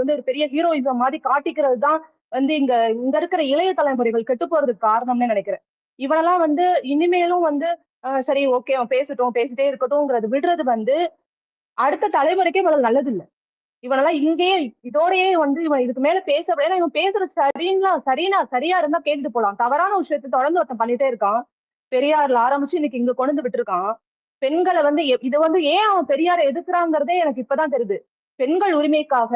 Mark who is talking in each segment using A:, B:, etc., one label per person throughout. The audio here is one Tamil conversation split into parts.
A: வந்து ஒரு பெரிய ஹீரோயிசம் மாதிரி காட்டிக்கிறது தான் வந்து இங்க இருக்கிற இளைய தலைமுறைகள் கெட்டு போறதுக்கு காரணம்னு நினைக்கிறேன். இவனெல்லாம் வந்து இனிமேலும் வந்து சரி ஓகே அவன் பேசட்டும், பேசிட்டே இருக்கட்டும்ங்கிறது விடுறது வந்து அடுத்த தலைமுறைக்கே முதல்ல நல்லது இல்ல. இவனெல்லாம் இங்கேயே இதோடயே வந்து இவன் இதுக்கு மேல ஏன்னா இவன் பேசுறது சரியா இருந்தா கேட்டுட்டு போலாம். தவறான விஷயத்த தொடர்ந்து ஒருத்தன் பண்ணிட்டே இருக்கான். பெரியார்ல ஆரம்பிச்சு இன்னைக்கு இங்க கொண்டு வந்து விட்டுருக்கான். பெண்களை வந்து இது வந்து ஏன் அவன் பெரியாரை எதிர்க்கிறாங்கிறதே எனக்கு இப்பதான் தெரியுது. பெண்கள் உரிமைக்காக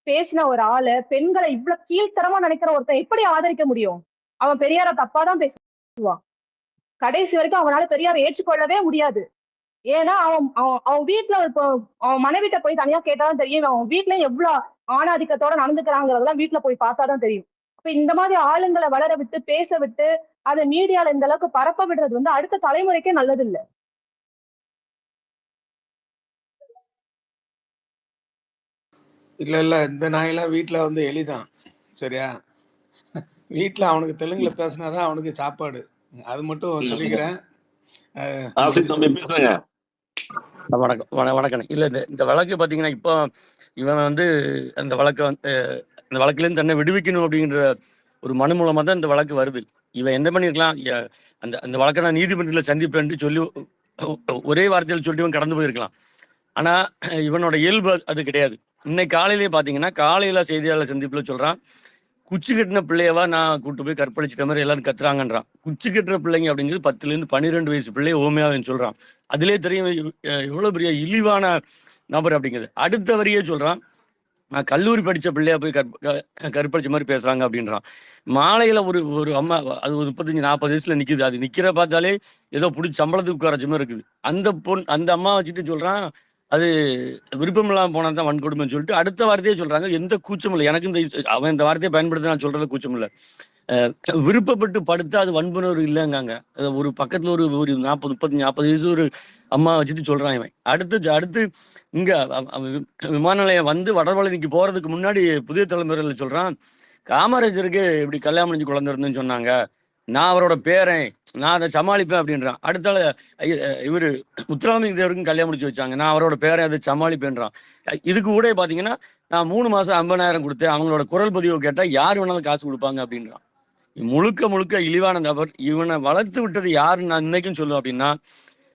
A: பேசின ஒரு ஆளை பெண்களை இவ்வளவு கீழ்த்தரமா நினைக்கிற ஒருத்தன் எப்படி ஆதரிக்க முடியும்? அவன் பெரியார தப்பாதான் பேசுவான். கடைசி வரைக்கும் அவனால பெரியாரை ஏற்றுக்கொள்ளவே முடியாது. ஏன்னா அவன் அவன் அவன் வீட்டுல இப்போ அவன் மனைவிட்ட போய் தனியா கேட்டாதான் தெரியும். அவன் வீட்டுல எவ்வளவு ஆணாதிக்கத்தோட நடந்துக்கிறாங்கிறதெல்லாம் வீட்டுல போய் பார்த்தாதான் தெரியும். அப்ப இந்த மாதிரி ஆளுங்களை வளர விட்டு பேச விட்டு அதை மீடியால இந்த அளவுக்கு பரப்ப விடுறது வந்து அடுத்த தலைமுறைக்கே நல்லது இல்ல.
B: இல்ல இந்த நாயெல்லாம் வீட்டுல வந்து எலிதான். சரியா? வீட்டுல அவனுக்கு தெலுங்குல பேசினாதான் அவனுக்கு சாப்பாடு. அது மட்டும் சொல்லிக்கிறேன்.
C: வணக்கம். இல்ல இந்த வழக்கு பாத்தீங்கன்னா இப்போ இவன் வந்து அந்த வழக்கை அந்த வழக்குலேருந்து தன்னை விடுவிக்கணும் அப்படிங்கிற ஒரு மனு மூலமா தான் இந்த வழக்கு வருது. இவன் என்ன பண்ணிருக்கலாம், அந்த அந்த வழக்கை நான் நீதிமன்றத்தில் சந்திப்பேன் சொல்லி ஒரே வார்த்தையில் சொல்லிட்டு இவன் கடந்து போயிருக்கலாம். ஆனா இவனோட இயல்பு அது கிடையாது. இன்னைக்கு காலையிலேயே பாத்தீங்கன்னா காலையில செய்தியாளர் சந்திப்புல சொல்றான், குச்சி கட்டின பிள்ளையவா நான் கூட்டு போய் கற்பழிச்சிட்ட மாதிரி எல்லாரும் கத்துறாங்கன்றான். குச்சி கட்டுற பிள்ளைங்க அப்படிங்கிறது 10 to 12 வயசு பிள்ளைய ஓமையாவன்னு சொல்றான். அதுலயே தெரியும் எவ்வளவு பெரிய இழிவான நபர் அப்படிங்கிறது. அடுத்த வரியே சொல்றான், நான் கல்லூரி படிச்ச பிள்ளையா போய் கற்பழிச்ச மாதிரி பேசுறாங்க அப்படின்றான். மாலையில ஒரு ஒரு அம்மா அது ஒரு 35-40 வயசுல நிக்குது. அது நிக்கிற பார்த்தாலே ஏதோ பிடிச்சி சம்பளத்துக்கு உட்காரச்ச மாதிரி இருக்குது. அந்த அம்மா வச்சுட்டு சொல்றான், அது விருப்பம் இல்லாம போனதான் வன்கொடுமைன்னு சொல்லிட்டு அடுத்த வார்த்தையே சொல்றாங்க. எந்த கூச்சமும் இல்லை. எனக்கு அவன் இந்த வார்த்தையை பயன்படுத்த நான் சொல்றது கூச்சம் இல்லை. விருப்பப்பட்டு படுத்தா அது வன்புணர்வு இல்லைங்காங்க. ஒரு பக்கத்துல ஒரு 40 வயசு ஒரு அம்மா வச்சுட்டு சொல்றான் இவன். அடுத்து இங்க விமான நிலையம் வந்து வடபழனிக்கு போறதுக்கு முன்னாடி புதிய தலைமுறையில சொல்றான், காமராஜருக்கு இப்படி கல்யாணம் முடிஞ்சு குழந்தை இருந்துன்னு சொன்னாங்க, நான் அவரோட பேரன், நான் அதை சமாளிப்பேன் அப்படின்றான். அடுத்தால இவரு முத்துராமலிங்க தேவருக்கும் கல்யாணம் முடிச்சு வச்சாங்க, நான் அவரோட பேரன் அதை சமாளிப்பேன்றான். இதுக்கு கூட பாத்தீங்கன்னா நான் 3 மாசம் 50,000 கொடுத்தேன், அவங்களோட குரல் பதிவு கேட்டா யார் வேணாலும் காசு கொடுப்பாங்க அப்படின்றான். முழுக்க இழிவான நபர். இவனை வளர்த்து விட்டது யாருன்னு நான் இன்னைக்கும் சொல்லுவேன் அப்படின்னா,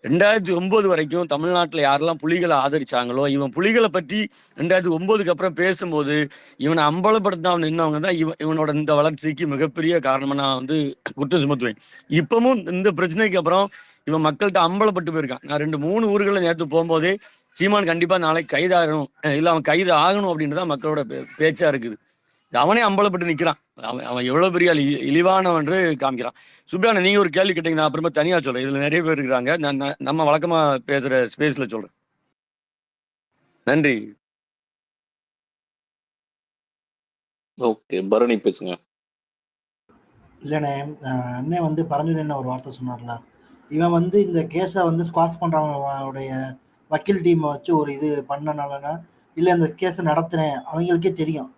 C: 2009 வரைக்கும் தமிழ்நாட்டில் யாரெல்லாம் புலிகளை ஆதரிச்சாங்களோ, இவன் புலிகளை பற்றி 2009க்கு அப்புறம் பேசும்போது இவனை அம்பலப்படுத்தாம நின்னவங்க தான் இவனோட இந்த வளர்ச்சிக்கு மிகப்பெரிய காரணமா நான் வந்து குற்றம் சுமத்துவேன். இப்பவும் இந்த பிரச்சனைக்கு அப்புறம் இவன் மக்கள்கிட்ட அம்பலப்பட்டு போயிருக்கான். நான் 2-3 ஊர்களில் நேற்று போகும்போதே சீமான் கண்டிப்பா நாளைக்கு கைதாகணும், இல்லை அவன் கைது ஆகணும் அப்படின்றதான் மக்களோட பேச்சா இருக்குது. அவனே அம்பலப்பட்டு நிக்கிறான். அவன் எவ்வளவு பெரிய இழிவானவன் என்று காமிக்கிறான். சுப்பியானு, நீங்க ஒரு கேள்வி கேட்டீங்க, நான் அப்புறமா தனியா சொல்றேன். இதுல நிறைய பேர் இருக்கிறாங்க, நம்ம வழக்கமா பேசுற ஸ்பேஸ்ல சொல்றேன். நன்றி.
D: ஓகே, பரணி பேசுங்க.
E: இல்லைண்ணே, அண்ணே வந்து பரஞ்சது என்ன ஒரு வார்த்தை சொன்னார்ல, இவன் வந்து இந்த கேஸை வந்து ஸ்குவாஷ் பண்றவங்களுடைய வக்கீல் டீமை வச்சு ஒரு இது பண்ணனாலனா இல்லை இந்த கேஸை நடத்துறேன் அவங்களுக்கே தெரியும்.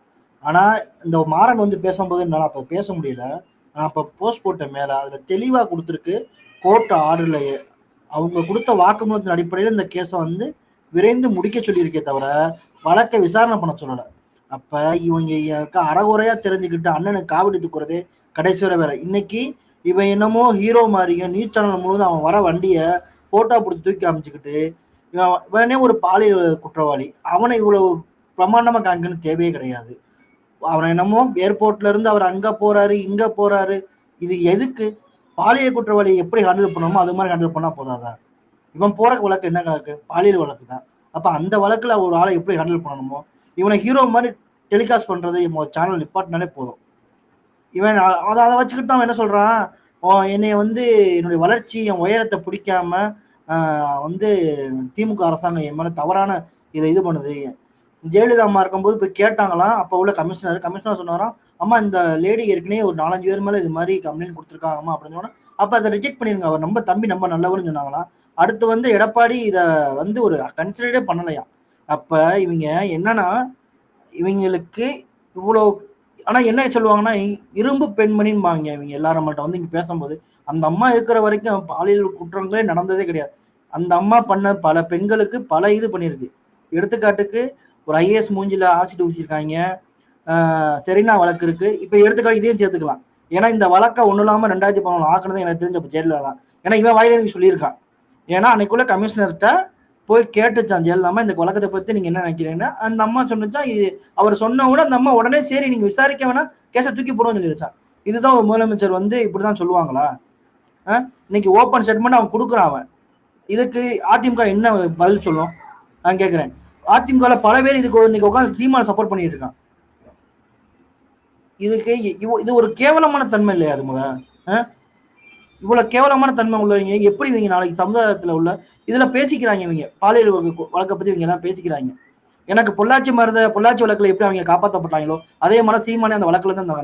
E: ஆனா இந்த மாறன் வந்து பேசும்போது என்னால் அப்போ பேச முடியல. நான் அப்போ போஸ்ட் போட்டேன் மேலே, அதில் தெளிவாக கொடுத்துருக்கு. கோர்ட் ஆர்டர்லையே அவங்க கொடுத்த வாக்குமூலத்தின் அடிப்படையில் இந்த கேஸை வந்து விரைந்து முடிக்க சொல்லியிருக்கே தவிர வழக்கை விசாரணை பண்ண சொல்லலை. அப்போ இவங்க அறகுறையா தெரிஞ்சுக்கிட்டு அண்ணனுக்கு காவடி தூக்குறதே கடைசி வரை வேற. இன்னைக்கு இவன் என்னமோ ஹீரோ மாதிரியும் நியூஸ் சேனல் முழுவதும் அவன் வர வண்டியை போட்டோ பிடிச்சி தூக்கி அமைச்சுக்கிட்டு இவனே ஒரு பாலியல் குற்றவாளி, அவனை இவ்வளவு பிரமாண்டமா காமிக்கணும்னு தேவையே கிடையாது. அவனை என்னமோ ஏர்போர்ட்ல இருந்து அவர் அங்க போறாரு இங்க போறாரு, இது எதுக்கு? பாலியல் குற்றவாளியை எப்படி ஹேண்டில் பண்ணணுமோ அது மாதிரி ஹேண்டில் பண்ணா போதாதா? இவன் போற வழக்கு என்ன கணக்கு? பாலியல் வழக்கு தான். அப்ப அந்த வழக்குல ஒரு ஆளை எப்படி ஹேண்டில் பண்ணணுமோ இவனை ஹீரோ மாதிரி டெலிகாஸ்ட் பண்றது சேனல் நிப்பாட்டினாலே போதும். இவன் அதை வச்சுக்கிட்டு அவன் என்ன சொல்றான், என்னை வந்து என்னுடைய வளர்ச்சி என் உயரத்தை பிடிக்காம வந்து திமுக அரசாங்கம் என் மேல தவறான இது பண்ணுது. ஜெயலலிதா அம்மா இருக்கும்போது போய் கேட்டாங்களாம், அப்போ உள்ள கமிஷனர் சொன்னாராம், அம்மா இந்த லேடி ஏற்கனவே ஒரு 4-5 பேர் மேல இது மாதிரி கம்ப்ளைண்ட் கொடுத்துருக்காங்கம்மா அப்படின்னு சொன்னா, அப்ப அதை ரிஜெக்ட் பண்ணிருங்க, அவர் நம்ம தம்பி நம்ம நல்லவர்னு சொன்னாங்களாம். அடுத்து வந்து எடப்பாடி இதை வந்து ஒரு கன்சிடரே பண்ணலையா. அப்ப இவங்க என்னன்னா இவங்களுக்கு இவ்வளோ, ஆனா என்ன சொல்லுவாங்கன்னா இரும்பு பெண்மணின்பாங்க இவங்க எல்லாரும் மட்டும் வந்து இங்க பேசும்போது. அந்த அம்மா இருக்கிற வரைக்கும் பாலியல் குற்றங்களே நடந்ததே கிடையாது. அந்த அம்மா பண்ண பல பெண்களுக்கு பல இது பண்ணியிருக்கு. எடுத்துக்காட்டுக்கு ஒரு ஐஏஎஸ் மூஞ்சில ஆசிட் ஊசிருக்காங்க. செரீனா வழக்கு இருக்கு. இப்ப எடுத்துக்கலாம், இதையும் சேர்த்துக்கலாம். ஏன்னா இந்த வழக்கை ஒன்றும் இல்லாம 2011 ஆக்குனது எனக்கு தெரிஞ்ச ஜெயலலிதா தான். ஏன்னா இவன் வாயில எனக்கு சொல்லியிருக்கான். ஏன்னா அன்னைக்குள்ள கமிஷனர்கிட்ட போய் கேட்டுச்சான் ஜெயலலிதா, இந்த வழக்கத்தை பத்தி நீங்க என்ன நினைக்கிறீங்கன்னா, அந்த அம்மா சொன்னிச்சான். அவர் சொன்ன கூட அந்த அம்மா உடனே சரி நீங்க விசாரிக்க வேணா, கேஸை தூக்கி போடுவோம்னு சொல்லிருச்சான். இதுதான் ஒரு முதலமைச்சர் வந்து இப்படிதான் சொல்லுவாங்களா? இன்னைக்கு ஓப்பன் ஸ்டேட்மெண்ட் அவன் கொடுக்குறான். அவன் இதுக்கு அதிமுக என்ன பதில் சொல்லும் நான் கேட்கிறேன். அதிமுக பல பேர் இதுக்கு இன்னைக்கு உட்காந்து சீமான் சப்போர்ட் பண்ணிட்டு இருக்கான். இதுக்கு இது ஒரு கேவலமான தன்மை இல்லையா? அது முத இவ்வளவு கேவலமான தன்மை உள்ளவங்க எப்படி இவங்க நாளைக்கு சமுதாயத்துல உள்ள இதுல பேசிக்கிறாங்க? இவங்க பாலியல் வழக்கை பத்தி இவங்க எல்லாம் பேசிக்கிறாங்க. எனக்கு பொள்ளாச்சி வழக்குல எப்படி அவங்க காப்பாற்றப்பட்டாங்களோ அதே மாதிரி சீமானே அந்த வழக்குல இருந்து அந்த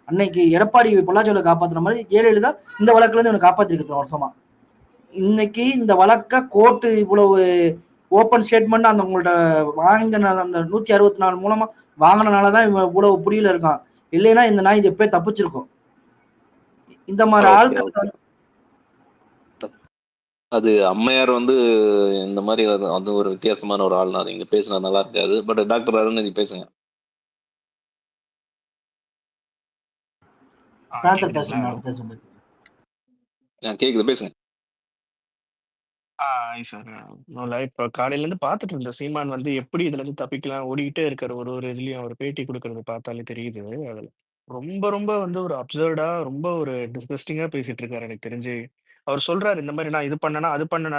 E: அன்னைக்கு எடப்பாடி பொள்ளாச்சி வழக்கு காப்பாத்துற மாதிரி ஜெயலலிதா இந்த வழக்குல இருந்து இவனை காப்பாத்திருக்கு வருஷமா. இன்னைக்கு இந்த வழக்க கோர்ட்டு இவ்வளவு ஓப்பன் ஸ்டேட்மெண்ட் அந்த உங்கள்ட்ட வாங்கின அந்த 164 மூலமா வாங்கினாலதான் இவன் இவ்வளவு புரியல இருக்கான். இல்லைன்னா இந்த நாய் எப்பயே தப்பிச்சிருக்கும். இந்த மாதிரி ஆட்கள்
D: அது அம்மையார் வந்து இந்த மாதிரி அது ஒரு வித்தியாசமான ஒரு ஆள். அது இங்க பேசினா நல்லா இருக்காது. பட் டாக்டர் அருண் பேசுங்க. கேக்குது, பேசுங்க.
F: இப்ப காலையில இருந்து பாத்துட்டு இருந்தேன். சீமான் வந்து எப்படி இதுல இருந்து தப்பிக்கலாம் ஓடிக்கிட்டே இருக்காரு. ஒரு ஒரு இதுலயும் அவர் பேட்டி கொடுக்கறது பார்த்தாலே தெரியுது. அதுல ரொம்ப ரொம்ப வந்து ஒரு அப்சர்டா ரொம்ப ஒரு டிஸ்கஸ்டிங்கா பேசிட்டு இருக்காரு. எனக்கு தெரிஞ்சு அவர் சொல்றாரு இந்த மாதிரி நான் இது பண்ணனா அது பண்ணனா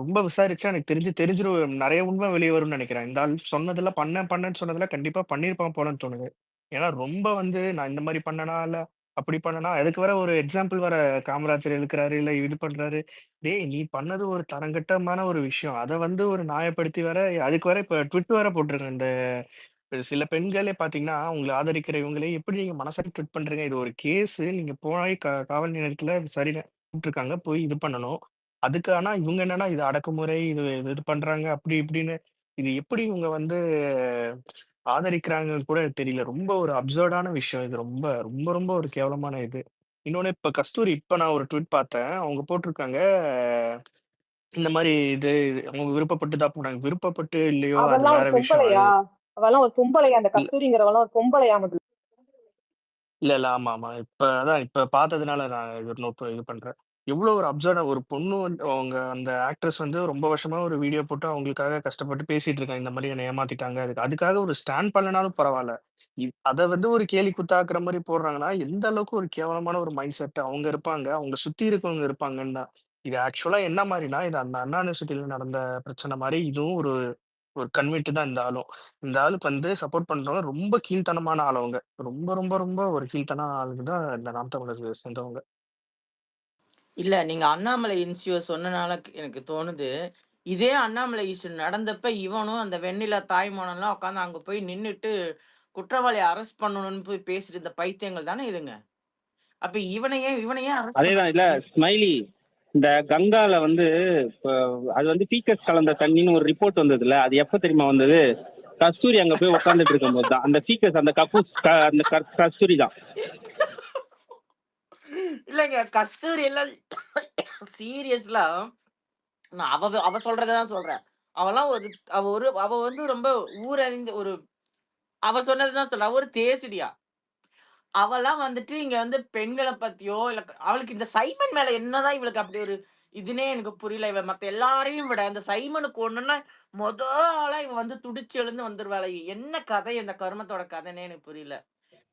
F: ரொம்ப விசாரிச்சா எனக்கு தெரிஞ்சிரும் நிறைய உண்மை வெளியே வரும்னு நினைக்கிறேன். இந்த ஆள் சொன்னதெல்லாம் பண்ணேன்னு சொன்னதெல்லாம் கண்டிப்பா பண்ணிருப்பான் போலன்னு தோணுது. ஏன்னா ரொம்ப வந்து நான் இந்த மாதிரி பண்ணனா இல்ல அப்படி பண்ணனா அதுக்கு வர ஒரு எக்ஸாம்பிள் வர காமராஜர் இழுக்கிறாரு இல்ல இது பண்றாரு. டேய் நீ பண்ணது ஒரு தரங்கட்டமான ஒரு விஷயம். அத வந்து ஒரு நியாயப்படுத்தி வர அதுக்கு வர இப்ப ட்விட் வேற போட்டிருக்காங்க. இந்த சில பெண்களே பார்த்தீங்கன்னா, உங்கள ஆதரிக்கிற இவங்களே எப்படி நீங்க மனசார ட்விட் பண்றீங்க? இது ஒரு கேஸு. நீங்க போய் காவல் நிலையத்துல விசாரணை கூப்ட்டுருக்காங்க. போய் இது பண்ணணும். அதுக்கு ஆனா இவங்க என்னன்னா, இது அடக்குமுறை, இது இது பண்றாங்க அப்படி இப்படின்னு. இது எப்படி இவங்க வந்து ஆதரிக்கிறாங்கன்னு கூட எனக்கு தெரியல. ரொம்ப ஒரு அப்சர்டான விஷயம் இது. ரொம்ப ரொம்ப ரொம்ப ஒரு கேவலமான இது. இன்னொன்னு இப்ப கஸ்தூரி இப்ப நான் ஒரு ட்வீட் பார்த்தேன். அவங்க போட்டிருக்காங்க, இந்த மாரி அவங்க விருப்பப்பட்டு தான் போனாங்க. விருப்பப்பட்டு இல்லையோ அது
A: அவெல்லாம் ஒரு
F: வேற விஷயம்.
A: பொம்பளையா? அவெல்லாம் ஒரு பொம்பளையா? அந்த கஸ்தூரிங்கிறவெல்லாம் ஒரு பொம்பளையா முதல்ல?
F: இல்ல. ஆமா. இப்ப பார்த்ததுனால நான் இது பண்றேன். எவ்வளோ ஒரு அப்சர்டா ஒரு பொண்ணு வந்து அவங்க அந்த ஆக்ட்ரஸ் வந்து ரொம்ப வருஷமா ஒரு வீடியோ போட்டு அவங்களுக்காக கஷ்டப்பட்டு பேசிட்டு இருக்காங்க. இந்த மாரி என்ன ஏமாத்திட்டாங்க. அதுக்காக ஒரு ஸ்டாண்ட் பண்ணலனாலும் பரவால்ல. அத வந்து ஒரு கேலி கூத்தாக்குற மாரி போடுறாங்கன்னா, எந்த அளவுக்கு ஒரு கேவலமான ஒரு மைண்ட் செட் அவங்க இருப்பாங்க. அவங்கள சுத்தி இருக்கவங்க இருப்பாங்கன்னு தான். இது ஆக்சுவலா என்ன மாரின்னா, இது அந்த அண்ணா யூனிவர்சிட்டில நடந்த பிரச்சனை மாரி இதுவும் ஒரு ஒரு கன்வெர்ட் தான் இந்த ஆளும். இந்த ஆளுக்கு வந்து சப்போர்ட் பண்றவங்க ரொம்ப கீழ்த்தனமான ஆள் அவங்க. ரொம்ப ரொம்ப ரொம்ப ஒரு கீழ்த்தனமான ஆளுங்க தான் இந்த நாம் தமிழர் சேர்ந்தவங்க.
G: இல்ல. நீங்க அண்ணாமலை இன்சியோ சொன்னனால எனக்கு தோணுது. இதே அண்ணாமலை இஷ்யூ நடந்தப்ப இவனும் அந்த வெண்ணிலா தாய்மானன்லாம் உட்கார்ந்து அங்க போய் நின்னுட்டு, குற்றவாளிய அரெஸ்ட் பண்ணணும்னு போய் பேசிட்டு இருந்த பைத்தியங்கள் தானே இதுங்க. அப்ப இவன ஏன் அரெஸ்ட்
H: அதேதான். இல்ல ஸ்மைலி, இந்த கங்கால வந்து அது வந்து பீக்கஸ் கலந்த தண்ணின்னு ஒரு ரிப்போர்ட் வந்ததுல, அது எப்ப தெரியுமா வந்தது? கஸ்தூரி அங்க போய் உட்காந்துட்டு இருக்கும் போது தான். அந்த பீக்கஸ் அந்த அந்த கஸ்தூரி தான்.
G: இல்லங்க கஸ்தூரி எல்லாம் சீரியஸ்லா நான் அவ சொல்றதான் சொல்றேன். அவ வந்து ரொம்ப ஊரறிந்த ஒரு அவ சொன்னதுதான் சொல்றேன். அவ ஒரு தேசிடியா. அவலாம் வந்துட்டு இங்க வந்து பெண்கள பத்தியோ, இல்ல அவளுக்கு இந்த சைமன் மேல என்னதான் இவளுக்கு அப்படி ஒரு இதுன்னே எனக்கு புரியல. இவ மத்த எல்லாரையும் விட இந்த சைமனுக்கு ஒண்ணுன்னா, மொத ஆளா இவ வந்து துடிச்சு எழுந்து வந்துருவாளே! என்ன கதை இந்த கருமத்தோட கதைன்னே எனக்கு புரியல.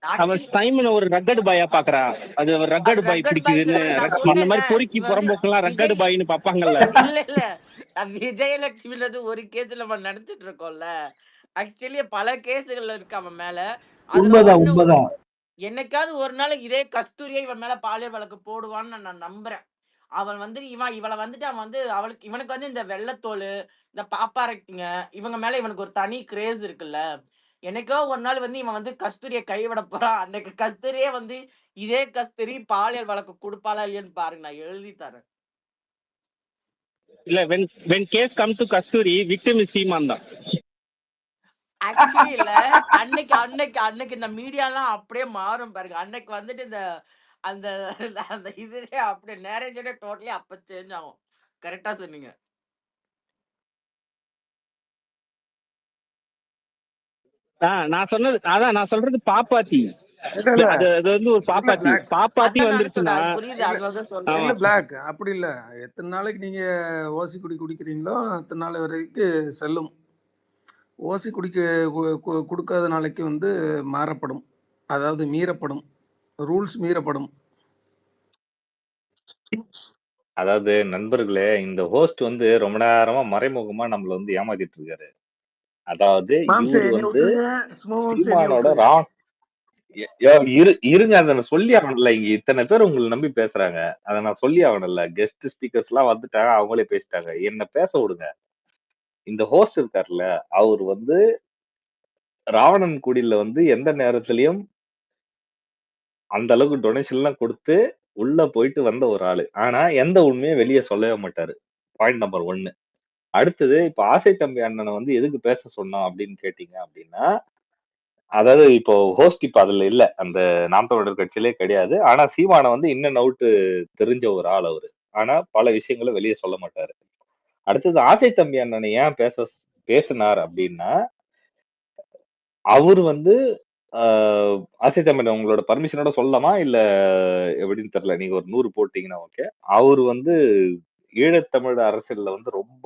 H: அவ
G: ஆக்சுவலி
H: சைமன் ஒரு ரக்கடு பாயா பாக்குறா. அது
G: அது
H: ரக்கடு பாய்
G: ரக்கட்
H: பிடிக்குதுன்னு.
G: பாய்ங்கிறத நான்
H: இந்த
G: சொன்னேன்ல.
H: மாதிரி பொறுக்கி
G: இவ வந்து
H: புறம்போக்கெல்லாம் ரக்கடு
G: விஜய்
H: பாயின்னு பாப்பாங்கல்ல.
G: இல்ல. விஜயலட்சுமின்றது ஒரு கேஸ்ல நம்ம நெனச்சுட்டு இருக்கோம்ல. ஆக்சுவலி பல கேஸ்கள் இருக்கு அவன் மேல. அதுல
E: உண்மைதான்.
G: என்னைக்காவது ஒரு நாள் இதே கஸ்தூரியே இவன் மேல பாலியல் வழக்கு போடுவான்னு நான் நம்புறேன். அவன் வந்து இவள வந்துட்டு அவன் வந்து இவனுக்கு வந்து இந்த வெள்ளத்தோலு, இந்த பாப்பாரக்கிங்க இவங்க மேல இவனுக்கு ஒரு தனி கிரேஸ் இருக்குல்ல. என்னைக்கோ ஒரு நாள் வந்து இவன் வந்து கஸ்தூரிய கைவிட போறான். அன்னைக்கு கஸ்தூரியே வந்து இதே கஸ்தூரி பாலியல் வழக்கு குடுப்பாளா இல்லையான்னு பாருங்க. நான் எழுதி தரேன்.
H: இல்ல, when case come to Kasthuri, victim is சீமான் தான்.
G: ஆக்சுவலி இல்ல. அன்னைக்கு இந்த மீடியாலாம் அப்படியே மாறும் பாருங்க. அன்னைக்கு வந்துட்டு அந்த அந்த இதுவே அப்படியே நேரேஷனே டோட்டலி அப்ப சேஞ்ச் ஆகும். கரெக்ட்டா சொன்னீங்க.
H: நான் சொன்னது அதான் நான் சொல்றது பாப்பாத்தி.
B: இல்ல இல்ல
H: அது அது வந்து ஒரு
B: இல்ல
H: பாப்பாத்தி
B: பிளாக்
H: பாப்பாத்தி
G: அதான் நானும்
H: வந்துருச்சுன்னா
G: சொல்றேன், அது புரியுது,
B: இல்ல
G: அதனால தான்
B: இல்ல
G: சொல்றேன்.
H: ஆமா
B: பிளாக் அப்படி இல்ல. எத்தனை நாளைக்கு நீங்க ஓசி குடிக்கிறீங்களோ அத்தனை நாள் வரைக்கும் செல்லும். ஓசி கொடுக்காத நாளைக்கு வந்து மாறப்படும், அதாவது மீறப்படும், ரூல்ஸ் மீறப்படும்.
I: அதாவது நண்பர்களே, இந்த ஹோஸ்ட் வந்து ரொம்ப நேரமா மறைமுகமா நம்மள வந்து ஏமாத்திட்டு இருக்காரு. அதாவது
B: மாம்சே
I: இவரு
B: என்னை
I: வந்து
B: விட்டுருங்க, சும்மா மாம்சே என்னை
I: சீமானோட
B: விட்டுருங்க.
I: இருங்க, அதை நான் சொல்லி ஆகணும்ல. இங்க இத்தனை பேர் உங்களை நம்பி பேசுறாங்க, அதை நான் சொல்லி ஆகணும்ல. கெஸ்ட் ஸ்பீக்கர்ஸ் எல்லாம் வந்துட்டாங்க, அவங்களே பேசிட்டாங்க, என்ன பேச விடுங்க. இந்த ஹோஸ்ட் இருக்காருல்ல, அவர் வந்து ராவணன் குடியில வந்து எந்த நேரத்திலயும் அந்த அளவுக்கு டொனேஷன் எல்லாம் கொடுத்து உள்ள போயிட்டு வந்த ஒரு ஆளு. ஆனா எந்த உண்மையும் வெளியே சொல்லவே மாட்டாரு. Point number 1. அடுத்தது, இப்ப ஆசை தம்பி அண்ணனை வந்து எதுக்கு பேச சொன்னோம் அப்படின்னு கேட்டீங்க அப்படின்னா, அதாவது இப்போ ஹோஸ்ட் இப்ப அதுல இல்ல, அந்த நாம் தமிழர் கட்சியிலே கிடையாது. ஆனா சீமானை வந்து இன்னும் அவுட்டு தெரிஞ்ச ஒரு ஆள் அவரு. ஆனா பல விஷயங்களை வெளியே சொல்ல மாட்டாரு. அடுத்தது, ஆசை தம்பி அண்ணனை ஏன் பேசினார் அப்படின்னா, அவரு வந்து ஆசை தம்பி உங்களோட பர்மிஷனோட சொல்லலாமா இல்ல எப்படின்னு தெரியல, நீங்க ஒரு 100 போட்டீங்கன்னா ஓகே. அவரு வந்து ஈழத்தமிழ் அரசியல்ல வந்து ரொம்ப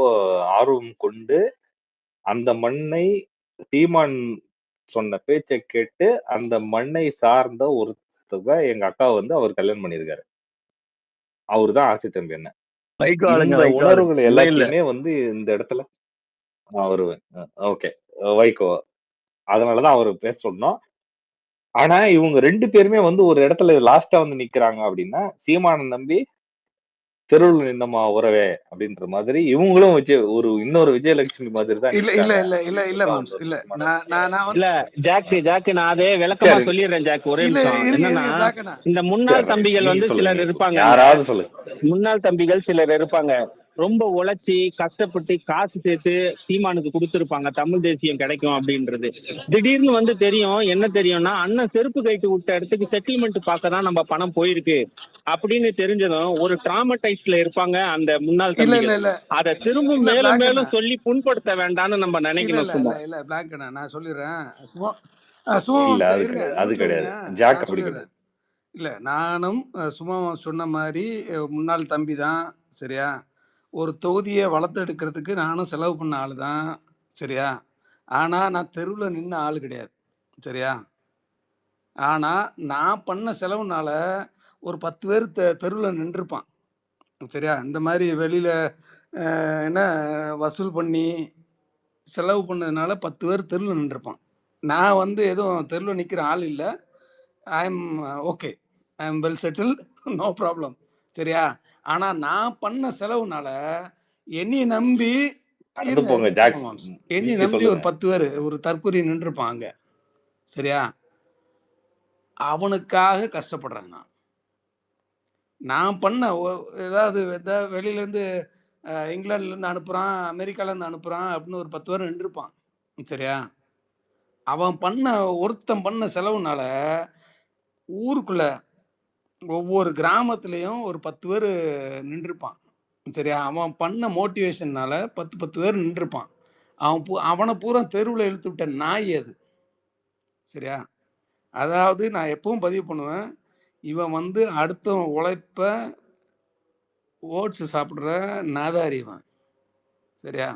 I: ஆர்வம் கொண்டு அந்த மண்ணை சீமான் சொன்ன பேச்சை கேட்டு அந்த மண்ணை சார்ந்த ஒருத்தவங்க எங்க அக்காவை வந்து அவர் கல்யாணம் பண்ணியிருக்காரு. அவருதான் ஆட்சி தம்பி என்ன.
C: வைகோ ஆளுங்க,
I: இந்த
C: வைகோ ஆளுங்க.
I: உணர்வுகள்
C: இல்ல இல்ல
I: எல்லாத்தையுமே வந்து இந்த இடத்துல வருவேன். ஓகே, வைகோ. அதனாலதான் அவரு பேச சொன்னோம். ஆனா இவங்க 2 பேருமே வந்து ஒரு இடத்துல லாஸ்டா வந்து நிக்கிறாங்க அப்படின்னா, சீமானை நம்பி தெருவில் நின்னமா உறவே அப்படின்ற மாதிரி இவங்களும் இன்னொரு விஜயலட்சுமி மாதிரி தான்
B: இல்ல இல்ல
I: நிக்கிறாங்க.
B: இல்ல இல்ல இல்ல
I: கண்டிப்பா
B: மாம்ஸ்
I: அந்த ஒரு
B: இல்ல.
I: முக்கியமான
B: நான்
I: விஷயம்.
B: நான் நான்
H: இல்ல
B: வந்து
H: ஜாக்கு நான் அதே விளக்கமா
I: சரி
H: சொல்லிடுறேன் ஜாக், ஒரே
B: இல்ல
H: நிமிஷம்.
B: இருங்க
H: என்னன்னா
B: இருங்க பிளாக் அண்ணா.
H: இந்த
I: சரி
H: முன்னாள்
I: ரைட்,
H: தம்பிகள்
I: நீங்க
H: வந்து
I: சொல்லுங்க,
H: சிலர்
I: நீங்க சொல்லுங்க,
H: இருப்பாங்கல்ல,
I: யாராவது சொல்லுங்க.
H: முன்னாள் தம்பிகள் சிலர் இருப்பாங்க, ரொம்ப உழைச்சி கஷ்டப்பட்டு காசு சேர்த்து சீமானுக்கு கொடுத்துருப்பாங்க தமிழ் தேசியம் கிடைக்கும் அப்படின்றது. திடீர்னு வந்து தெரியும், என்ன தெரியும்னா அண்ணன் செருப்பு கைட்டு விட்ட இடத்துக்கு செட்டில்மெண்ட் பார்க்க தான் நம்ம பணம் போயிருக்கு அப்படின்னு தெரிஞ்சதும் ஒரு டிராமடைஸ்ல இருப்பாங்க அந்த முன்னாள்
B: இல்ல இல்ல
H: தம்பிகள்.
B: இல்ல
H: அதை திரும்ப
B: இல்ல
H: மேலும்
B: பிளாக் அண்ணா.
H: மேலும் சொல்லி புண்படுத்த வேண்டாம்னு நம்ம
B: இல்ல
H: நினைக்கணும்
B: இல்ல இல்ல
H: சும்மா.
B: இல்ல பிளாக் அண்ணா, நான் சொல்லிடுறேன். சும்மா சும்மா
I: இல்ல
B: மாம்சே
I: அது
B: இருங்க,
I: கிடையாது, அது
B: மியூட்ல
I: கிடையாது.
B: இருங்க,
I: ஜாக்
B: நான்
I: அப்படி
B: சொல்லிடுறேன்.
I: கிடையாது.
B: இல்ல நானும் சும்மா சொன்ன மாதிரி முன்னாள் தம்பி தான், சரியா? ஒரு தொகுதியை வளர்த்தெடுக்கிறதுக்கு நானும் செலவு பண்ண ஆளு தான், சரியா? ஆனா நான் தெருவில் நின்ன ஆளு கிடையாது, சரியா? ஆனா நான் பண்ண செலவுனால ஒரு 10 பேர் தெருவில் நின்றுப்பான், சரியா? இந்த மாதிரி வெளியில என்ன வசூல் பண்ணி செலவு பண்ணதுனால 10 பேர் தெருவில் நின்றுப்பான். நான் வந்து எதுவும் தெருவில் நிற்கிற ஆள் இல்லை. I am okay, I am well settled, no problem, சரியா? ஆனால் நான் பண்ண செலவுனால என்னைய நம்பி
I: கடந்து
B: இருங்க
I: போங்க
B: இருங்க சும்மா
I: ஜாக்ஸ்,
B: மாம்ஸ், என்னைய
I: நீங்க
B: நம்பி ஒரு
I: சொல்லுங்க.
B: 10 பேர் ஒரு தற்கொலை நின்றுப்பாங்க, சரியா? அவனுக்காக கஷ்டப்படுறேன் நான். நான் பண்ண ஏதாவது வெளியிலேருந்து இங்கிலாந்துலேருந்து அனுப்புகிறான், அமெரிக்காலேருந்து அனுப்புகிறான் அப்படின்னு ஒரு 10 பேர் நின்றுப்பான், சரியா? அவன் ஒருத்தன் பண்ண செலவுனால ஊருக்குள்ள ஒவ்வொரு கிராமத்துலேயும் ஒரு 10 பேர் நின்றுப்பான், சரியா? அவன் பண்ண மோட்டிவேஷன்னால 10 பேர் நின்றுப்பான். அவனை பூரா தெருவில் இழுத்து விட்ட நாய் அது, சரியா? அதாவது நான் எப்பவும் பதிவு பண்ணுவேன், இவன் வந்து அடுத்தவன் உழைப்ப ஓட்ஸ் சாப்பிட்ற நாதாரி இவன், சரியா?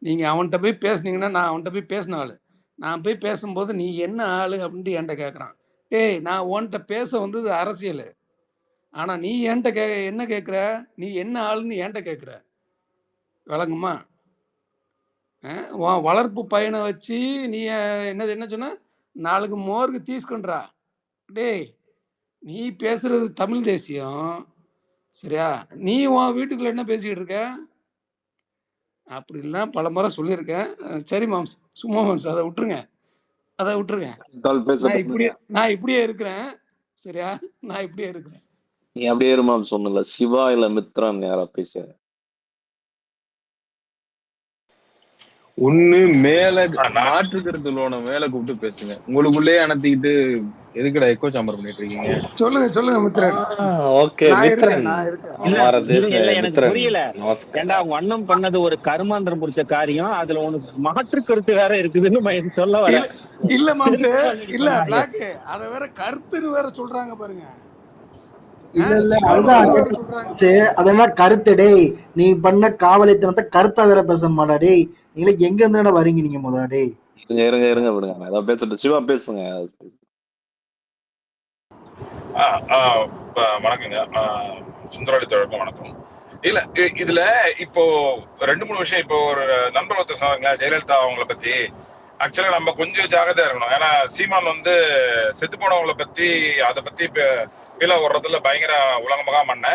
B: நீங்கள் அவன்கிட்ட போய் பேசுனீங்கன்னா, நான் அவன்கிட்ட போய் பேசின ஆள், நான் போய் பேசும்போது நீ என்ன ஆள் அப்படின்ட்டு என்கிட்ட கேட்குறான். டேய், நான் உன்கிட்ட பேச வந்தது அரசியல், ஆனால் நீ என்கிட்ட என்ன கேட்குற, நீ என்ன ஆளுன்னு என்கிட்ட கேட்குற, விளங்குமா? உன் வளர்ப்பு பையனை வச்சு நீ என்ன சொன்ன, நாளுக்கு மோருக்கு தீஸ்கொன்றா. டேய், நீ பேசுறது தமிழ் தேசியம், சரியா? நீ உன் வீட்டுக்குள்ள என்ன பேசிக்கிட்டு இருக்க அப்படிலாம் பல முறை சொல்லியிருக்கேன். சரி மாம்ஸ், சும்மா மாம்ஸ், அதை விட்டுருங்க, அதை விட்டுருங்க. நான் இப்படியே இருக்கிறேன், சரியா? நான் இப்படியே இருக்கிறேன்.
D: நீ அப்படியே இருமாம் சொன்னல, சிவா இல்ல மித்ரான் யாரா பேச
J: ஒண்ணு மேல மாற்று கருத்து உள்ளவன மேல கூப்பிட்டு பேசுங்க. உங்களுக்குள்ளே அணைத்திக்கிட்டு எதுக்குடா எக்கோ சாம்பர் பண்ணிட்டு இருக்கீங்க?
B: சொல்லுங்க மித்ரன்.
I: ஓகே மித்ரன், हमारा देश में
H: இல்ல எனக்கு
I: मित्रन,
H: புரியல.
I: नमस्कार.
H: ஏண்டா உங்க அண்ணன் பண்ணது ஒரு கருமாந்திரம் பிடிச்ச காரியம், அதுல உனக்கு மாற்று கருத்து வேற இருக்குதுன்னு சொல்ல வர.
B: இல்ல மாம்சு, இல்ல பிளாக் அத வேற கருத்துன்னு வேற சொல்றாங்க பாருங்க.
E: இல்ல
B: இன்னொன்னு
E: அதுதான்
B: வேற சொல்றாங்க.
E: அதெல்லாம் கருத்து. டேய் நீ பண்ண காவலித்தனத்தை கருத்தா வேற பேச மாட்டா. டேய் நீங்க எங்க இருந்தா வரீங்க நீங்க முதல்ல? டேய்
D: இருங்க விடுங்க, நான் ஏதாவது பேசிட்டு சிவா பேசுங்க.
K: வணக்கங்க. சுந்தரவழி தோழருக்கும் வணக்கம். இல்ல இதுல இப்போ 2-3 விஷயம். இப்போ ஒரு நண்பர் ஒருத்தர் சொன்னாங்க ஜெயலலிதா அவங்கள பத்தி. ஆக்சுவலா நம்ம கொஞ்சம் ஜாகிரதையா இருக்கணும். ஏன்னா சீமான் வந்து செத்து போனவங்களை பத்தி அதை பத்தி கீழே விடுறதுல பயங்கர உலகமாக மண்ண.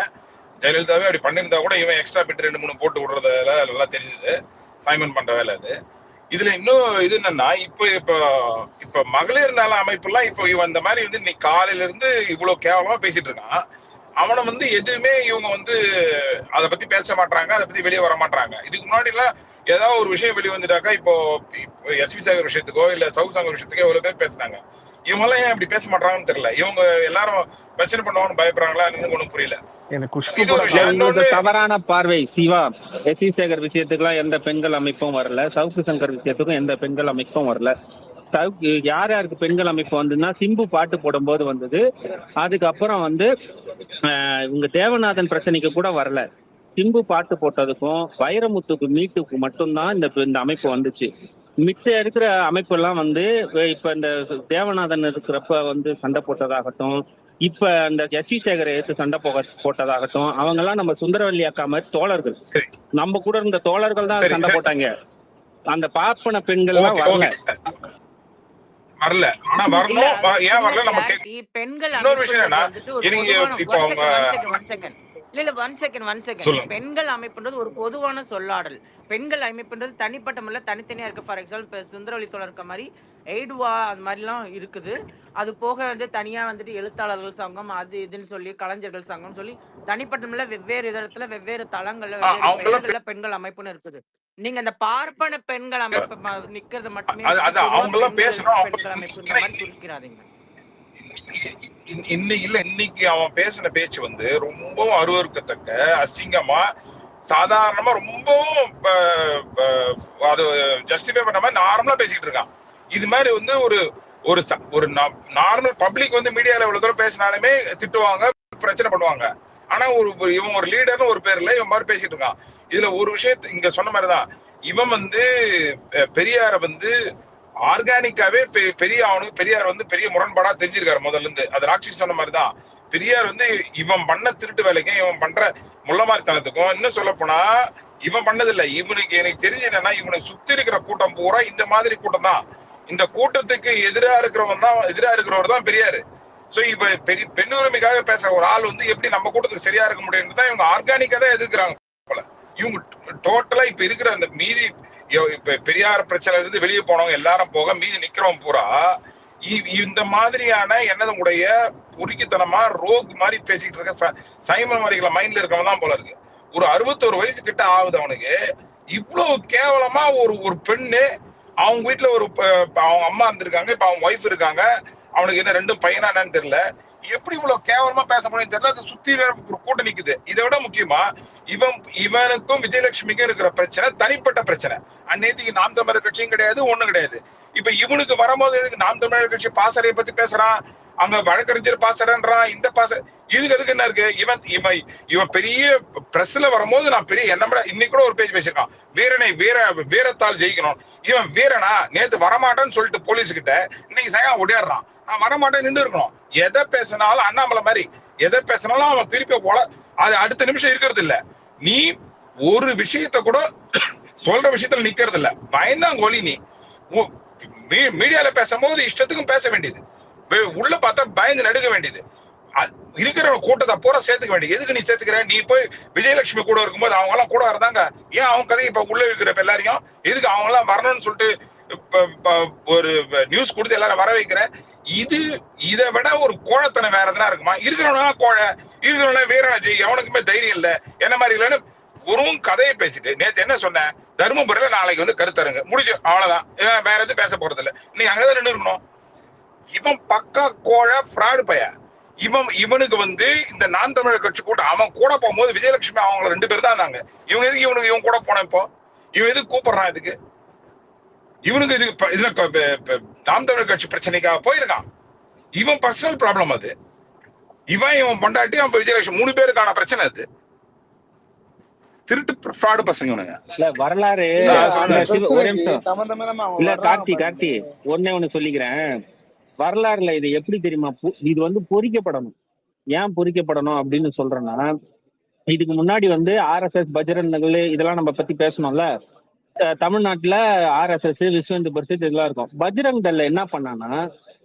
K: ஜெயலலிதாவே அப்படி பண்ணியிருந்தா கூட இவன் எக்ஸ்ட்ரா பிட் 2-3 போட்டு விடுறதுல நல்லா தெரிஞ்சுது. சைமன் பண்ற வேலை அது. இதுல இன்னும் இது என்னன்னா, இப்ப மகளிர் நல அமைப்புலாம் இப்போ இவன் இந்த மாதிரி வந்து இன்னைக்கு காலையில இருந்து இவ்வளவு கேவலமா பேசிட்டு இருக்கான். அவனை வந்து எதுவுமே இவங்க வந்து அதை பத்தி பேச மாட்டாங்க, அதை பத்தி வெளியே வர மாட்டாங்க. இதுக்கு முன்னாடி எல்லாம் ஏதாவது ஒரு விஷயம் வெளியே வந்துட்டாக்கா, இப்போ எஸ்வி சாகர் விஷயத்துக்கோ இல்ல சவுக் சாகர் விஷயத்துக்கோ எவ்வளவு பேர் பேசினாங்க. இவங்க எல்லாம் ஏன் இப்படி பேச மாட்டாங்கன்னு தெரியல. இவங்க எல்லாரும் பிரச்சனை பண்ணுவாங்கன்னு பயப்படுறாங்களா ஒண்ணும் புரியல. இது ஒரு விஷயம்.
H: உங்களுக்கு தவறான பார்வை சிவா. எஸ்வி சேகர் விஷயத்துக்குலாம் எந்த பெண்கள் அமைப்பும் வரல. சவுக்கு சங்கர் விஷயத்துக்கும் எந்த பெண்கள் அமைப்பும் வரல. யார் யாருக்கு பெண்கள் அமைப்பு வந்ததுன்னா, சிம்பு பாட்டு போடும்போது வந்தது. அதுக்கப்புறம் வந்து இவங்க தேவநாதன் பிரச்சனைக்கு கூட வரல. சிம்பு பாட்டு போட்டதுக்கும் வைரமுத்துக்கு மீட்டுக்கு மட்டும்தான் இந்த அமைப்பு வந்துச்சு. மிச்ச இருக்கிற அமைப்பு எல்லாம் வந்து இப்ப இந்த தேவநாதன் இருக்கிறப்ப வந்து சண்டை போட்டதாகட்டும், இப்ப அந்த எஸ்வி சேகரை எடுத்து சண்டை போட்டதாகட்டும், அவங்க எல்லாம் நம்ம சுந்தரவல்லி அக்கா மாதிரி தோழர்கள். நம்ம கூட இருந்த தோழர்கள் தான் சண்டை போட்டாங்க. அந்த பார்ப்பன பெண்கள் எல்லாம் வரல.
K: ஆனா வரணும். ஏன் வரல நம்ம
G: பெண்கள்
K: இன்னொரு விஷயம் என்ன, இப்போ அவங்க
G: பெண்கள் அமைப்புன்றது ஒரு பொதுவான சொல்லாடல். பெண்கள் அமைப்புன்றது தனிப்பட்ட முறையில் தனித்தனியா இருக்கு. ஃபார் எக்ஸாம்பிள் இப்போ சுந்தரவழி தோழர் இருக்க மாதிரி எய்டுவா அந்த மாதிரிலாம் இருக்குது. அது போக வந்து தனியா வந்துட்டு எழுத்தாளர்கள் சங்கம் அது இதுன்னு சொல்லி கலைஞர்கள் சங்கம் சொல்லி தனிப்பட்ட முறையில் வெவ்வேறு இடத்துல வெவ்வேறு தளங்கள்ல வெவ்வேறு பெயர்கள்ல பெண்கள் அமைப்புன்னு இருக்குது. நீங்க அந்த பார்ப்பன பெண்கள் அமைப்பு நிக்கிறது மட்டுமே பெண்கள் அமைப்புன்ற மாதிரி சுருக்கிறாதீங்க.
K: இன்னைக்கு அவன் பேசின பேச்சு வந்து ரொம்பவும் அருவருக்கத்தக்க, அசிங்கமா, சாதாரணமா ரொம்பவும் அது ஜஸ்டிஃபை பண்ண மாதிரி நார்மலா பேசிட்டு இருக்கான். இது மாதிரி வந்து ஒரு நார்மல் பப்ளிக் வந்து மீடியால இவ்வளவு தூரம் பேசினாலுமே திட்டுவாங்க, பிரச்சனை பண்ணுவாங்க. ஆனா இவன் ஒரு லீடர்னு ஒரு பேர்ல இவன் மாதிரி பேசிட்டு இருக்கான். இதுல ஒரு விஷயத்த இங்க சொன்ன மாதிரிதான், இவன் வந்து பெரியார வந்து ஆர்கானிக்காவே பெரியார் வந்து பெரிய முரண்பாடா தெரிஞ்சிருக்காரு முதல்ல இருந்து. அது ராட்சி சொன்ன மாதிரிதான். பெரியார் வந்து இவன் பண்ண திருட்டு வேலைக்கும் இவன் பண்ற முள்ளமாரித்தனத்துக்கும், இன்னும் சொல்ல போனா இவன் பண்ணது இல்ல, இவனுக்கு எனக்கு தெரிஞ்சு என்னன்னா, இவனுக்கு சுத்தி இருக்கிற கூட்டம் பூரா இந்த மாதிரி கூட்டம் தான். இந்த கூட்டத்துக்கு எதிரா இருக்கிறவர் தான் பெரியாரு. சோ இப்ப பெண் உரிமைக்காக பேசுற ஒரு ஆள் வந்து எப்படி நம்ம கூட்டத்துக்கு சரியா இருக்க முடியும் தான் இவங்க ஆர்கானிக்கா தான் எதிர்க்கிறாங்க போல. இவங்க டோட்டலா இப்ப இருக்கிற அந்த மீதி இப்ப பெரியார் பிரச்சனை இருந்து வெளியே போனவங்க எல்லாரும் போக மீதி நிக்கிறவங்க பூரா இந்த மாதிரியான என்னதுடைய பொறுக்கித்தனமா ரோக் மாதிரி பேசிட்டு இருக்க சைமன் மாதிரிகளை மைண்ட்ல இருக்கவங்க தான் போல இருக்கு. ஒரு 61 வயசு கிட்ட ஆகுது அவனுக்கு. இவ்வளவு கேவலமா ஒரு பெண்ணு, அவங்க வீட்டுல அவங்க அம்மா இருந்திருக்காங்க, இப்ப அவங்க ஒய்ஃப் இருக்காங்க, அவனுக்கு என்ன 2 பையனா என்னன்னு தெரியல, எப்படி இவ்வளவு கேவலமா பேச முடியும் தெரியல. அது சுத்தி ஒரு கூட்டம் நிக்குது. இதை விட முக்கியமா இவனுக்கும் விஜயலட்சுமிக்கும் இருக்கிற பிரச்சனை தனிப்பட்ட பிரச்சனை. அன்னைக்கு நாம் தமிழர் கட்சியும் கிடையாது, ஒண்ணும் கிடையாது. இப்ப இவனுக்கு வரும்போது நாம் தமிழர் கட்சி பாசறையை பத்தி பேசுறான், அங்க வழக்கறிஞர் பாசறன்றான், இந்த இதுக்கு என்ன இருக்கு? இவன் பெரிய பிரஸ்ல வரும்போது நான் பெரிய என்ன இன்னைக்கு கூட ஒரு பேஜ் பேசிருக்கான், வீரத்தால் ஜெயிக்கணும். இவன் வீரனா? நேத்து வரமாட்டேன்னு சொல்லிட்டு போலீஸ் கிட்ட இன்னைக்கு சகா ஓடியாடுறான். நான் வரமாட்டேன் நின்று இருக்கணும். எதை பேசினாலும் அண்ணாமலை மாதிரி எதை பேசினாலும் அவன் திருப்பி போல அது அடுத்த நிமிஷம் இருக்கிறது இல்ல. நீ ஒரு விஷயத்த கூட சொல்ற விஷயத்துல நிக்கிறது இல்ல. பயந்தாங்கோலி நீ. மீடியால பேசும்போது இஷ்டத்துக்கும் பேச வேண்டியது, உள்ள பார்த்தா பயந்து நடுக்க வேண்டியது, இருக்கிற கூட்டத்தை பூரா சேர்த்துக்க வேண்டியது. எதுக்கு நீ சேர்த்துக்கிற? நீ போய் விஜயலட்சுமி கூட இருக்கும்போது அவங்க எல்லாம் கூட இருந்தாங்க, ஏன் அவங்க கதையை இப்ப உள்ள இருக்கிற எல்லாரையும் எதுக்கு அவங்க எல்லாம் வரணும்னு சொல்லிட்டு ஒரு நியூஸ் கொடுத்து எல்லாரும் வர வைக்கிற? இதை விட ஒரு கோழத்தனம் வேற எதனா இருக்குமா? இருக்கிறவனா கோழை, இருக்கிறவனா வீரனாச்சு, எவனுக்குமே தைரியம் இல்ல, என்ன மாதிரி இல்லைன்னு ஒரு கதையை பேசிட்டு நேத்து என்ன சொன்னேன், தருமபுரியில நாளைக்கு வந்து கருத்தருங்க முடிஞ்சு, அவ்வளவுதான், வேற எதுவும் பேச போறது இல்ல, நீ அங்கதான் நின்று இருக்கணும். இவன் பக்கா கோழை ஃப்ராடு பைய. இவனுக்கு வந்து இந்த நான் தமிழர் கட்சி கூட்டம் அவன் கூட போகும்போது விஜயலட்சுமி அவங்க 2 பேர் தான் இருந்தாங்க. இவங்க எதுக்கு இவன் கூட போன? இப்போ இவன் எதுக்கு கூப்பிடுறான்? இதுக்கு இவனுக்கு இதுல நாம் தமிழர் கட்சி பிரச்சனைக்காக போயிருக்கான். இவன் பர்சனல் ப்ராப்ளம் அது. இவன் பொண்டாட்டி, அவன் விஜயலட்சுமி 3 பேருக்கான பிரச்சனை அது. திருட்டு ஃப்ராடு பசங்க இவனுங்க.
H: இல்ல வரலாறு
K: இல்ல
H: இல்ல
K: சொல்லுங்க.
H: ஒரே
L: பிரச்சனைக்கு
H: நிமிஷம்
L: சம்பந்தமே இல்லாம அவங்க
H: இல்ல
L: வர்றாங்க
H: கார்த்தி
L: பாருங்க.
H: ஒண்ணு சொல்லிக்கிறேன். வரலாறுல இது எப்படி தெரியுமா, இது வந்து பொறிக்கப்படணும். ஏன் பொறிக்கப்படணும் அப்படின்னு சொல்றேன்னா, இதுக்கு முன்னாடி வந்து ஆர்எஸ்எஸ் பஜ்ரங் இதெல்லாம் நம்ம பத்தி பேசணும்ல. தமிழ்நாட்டுல ஆர்எஸ்எஸ் விஸ்வ இந்து பரிஷத் இதெல்லாம் இருக்கும். பஜ்ரங் தள் என்ன பண்ணான்னா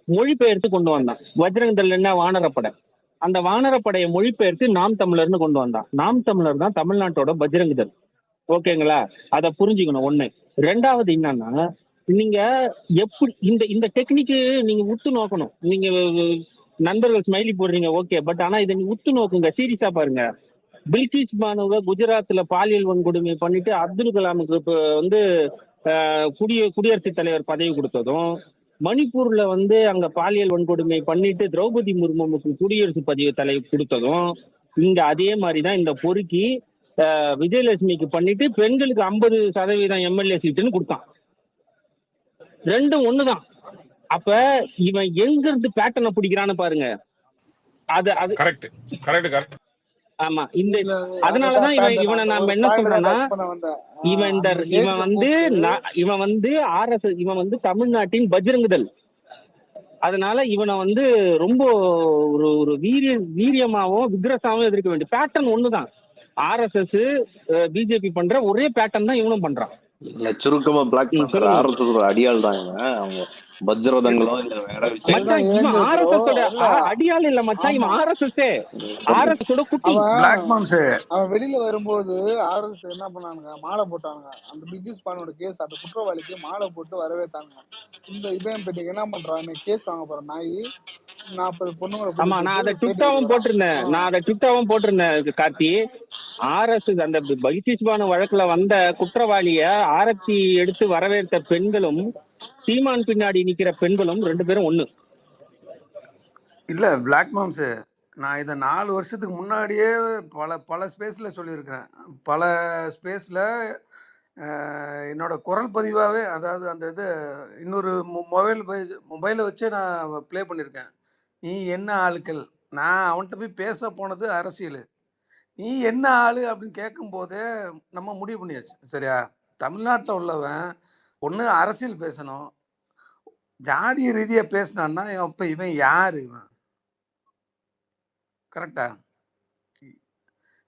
H: மொழிபெயர்த்து கொண்டு வந்தான். பஜ்ரங் தள் என்ன வானரப்படை, அந்த வானரப்படையை மொழிபெயர்த்து நாம் தமிழர்னு கொண்டு வந்தான். நாம் தமிழர் தான் தமிழ்நாட்டோட பஜ்ரங் தள். ஓகேங்களா? அதை புரிஞ்சுக்கணும் ஒண்ணு. ரெண்டாவது என்னன்னா, நீங்க எப்படி இந்த இந்த டெக்னிக்கு நீங்க உத்து நோக்கணும். நீங்க நண்பர்கள் ஸ்மைலி போடுறீங்க ஓகே, பட் ஆனா இதை நீங்க உத்து நோக்குங்க, சீரியஸா பாருங்க. பில்கிஸ் பானுவை குஜராத்ல பாலியல் வன்கொடுமை பண்ணிட்டு அப்துல் கலாமுக்கு இப்போ வந்து குடியரசுத் தலைவர் பதவி கொடுத்ததும், மணிப்பூர்ல வந்து அங்க பாலியல் வன்கொடுமை பண்ணிட்டு திரௌபதி முர்முக்கு குடியரசு பதவி தலைவி கொடுத்ததும், இங்க அதே மாதிரிதான் இந்த பொறுக்கி விஜயலட்சுமிக்கு பண்ணிட்டு பெண்களுக்கு 50% எம்எல்ஏ சீட்டுன்னு கொடுத்தான். ரெண்டும் ஒண்ணுதான். அப்ப இவன் எங்க இருந்து பேட்டர்னை பிடிக்கிறான்னு பாருங்க. அது
K: கரெக்ட்.
H: ஆமா. இந்த அதனாலதான் இவனை நாம என்ன சொல்றோம்னா, இவன் வந்து ஆர்எஸ்எஸ், இவன் வந்து தமிழ்நாட்டின் பஜ்ரங் தள். அதனால இவனை வந்து ரொம்ப ஒரு வீரியமாவும் விக்ரஸாவும் எதிர்க்க வேண்டிய பேட்டர்ன் ஒண்ணுதான். ஆர்எஸ்எஸ் பிஜேபி பண்ற ஒரே பேட்டர்ன் தான் இவனும் பண்றான்.
D: இல்ல சுருக்கமா பிளாக் பண்ற ஆர்எஸ்எஸ் ஒரு அடியாள் தான் இவன். அவங்க வஜ்ரதங்களும் இல்ல வேற
H: மச்சான், இவன் ஆர்எஸ்எஸ் அடியாள் இல்ல மச்சான், இவன் ஆர்எஸ்எஸ் குட்டி.
L: அவன் வெளியில வரும்போது ஆர்எஸ்எஸ் என்ன பண்ணானுங்க, மாலை போட்டானுங்க. அந்த பில்கிஸ் பானோட கேஸ், அந்த குற்றவாளிக்கு மாலை போட்டு வரவேற்றாங்க. இந்த இபேம்பேட்டைக்கு என்ன பண்றாங்க, கேஸ் வாங்க போற நாய் 40 பொண்ணுங்களை.
H: ஆமா, நான் அதை ட்விட்டாவும் போட்டிருந்தேன் கார்த்தி. ஆர்எஸ்எஸ் அந்த பில்கிஸ் பானு வழக்குல வந்த குற்றவாளிய ஆரத்தி எடுத்து வரவேற்ற பெண்களும் சீமான் பின்னாடி நிக்கிற பெண்களும் 2 பேரும் ஒண்ணு
B: இல்ல. பிளாக் மாம்ஸ், நான் இதை 4 வருஷத்துக்கு முன்னாடியே பல ஸ்பேஸ்ல சொல்லியிருக்கிறேன். பல ஸ்பேஸ்ல என்னோட குரல் பதிவாகவே, அதாவது அந்த இது இன்னொரு மொபைலை வச்சே நான் ப்ளே பண்ணியிருக்கேன். நீ என்ன ஆளுக்கள், நான் அவன்கிட்ட போய் பேச போனது அரசியல், நீ என்ன ஆளு அப்படின்னு கேட்கும் போதே நம்ம முடிவு பண்ணியாச்சு. சரியா? தமிழ்நாட்டில் உள்ளவன் ஒன்று அரசியல் பேசணும், ஜாதிய ரீதியா பேசினான்னா அப்ப இவன் யாரு? இவன் கரெக்டா?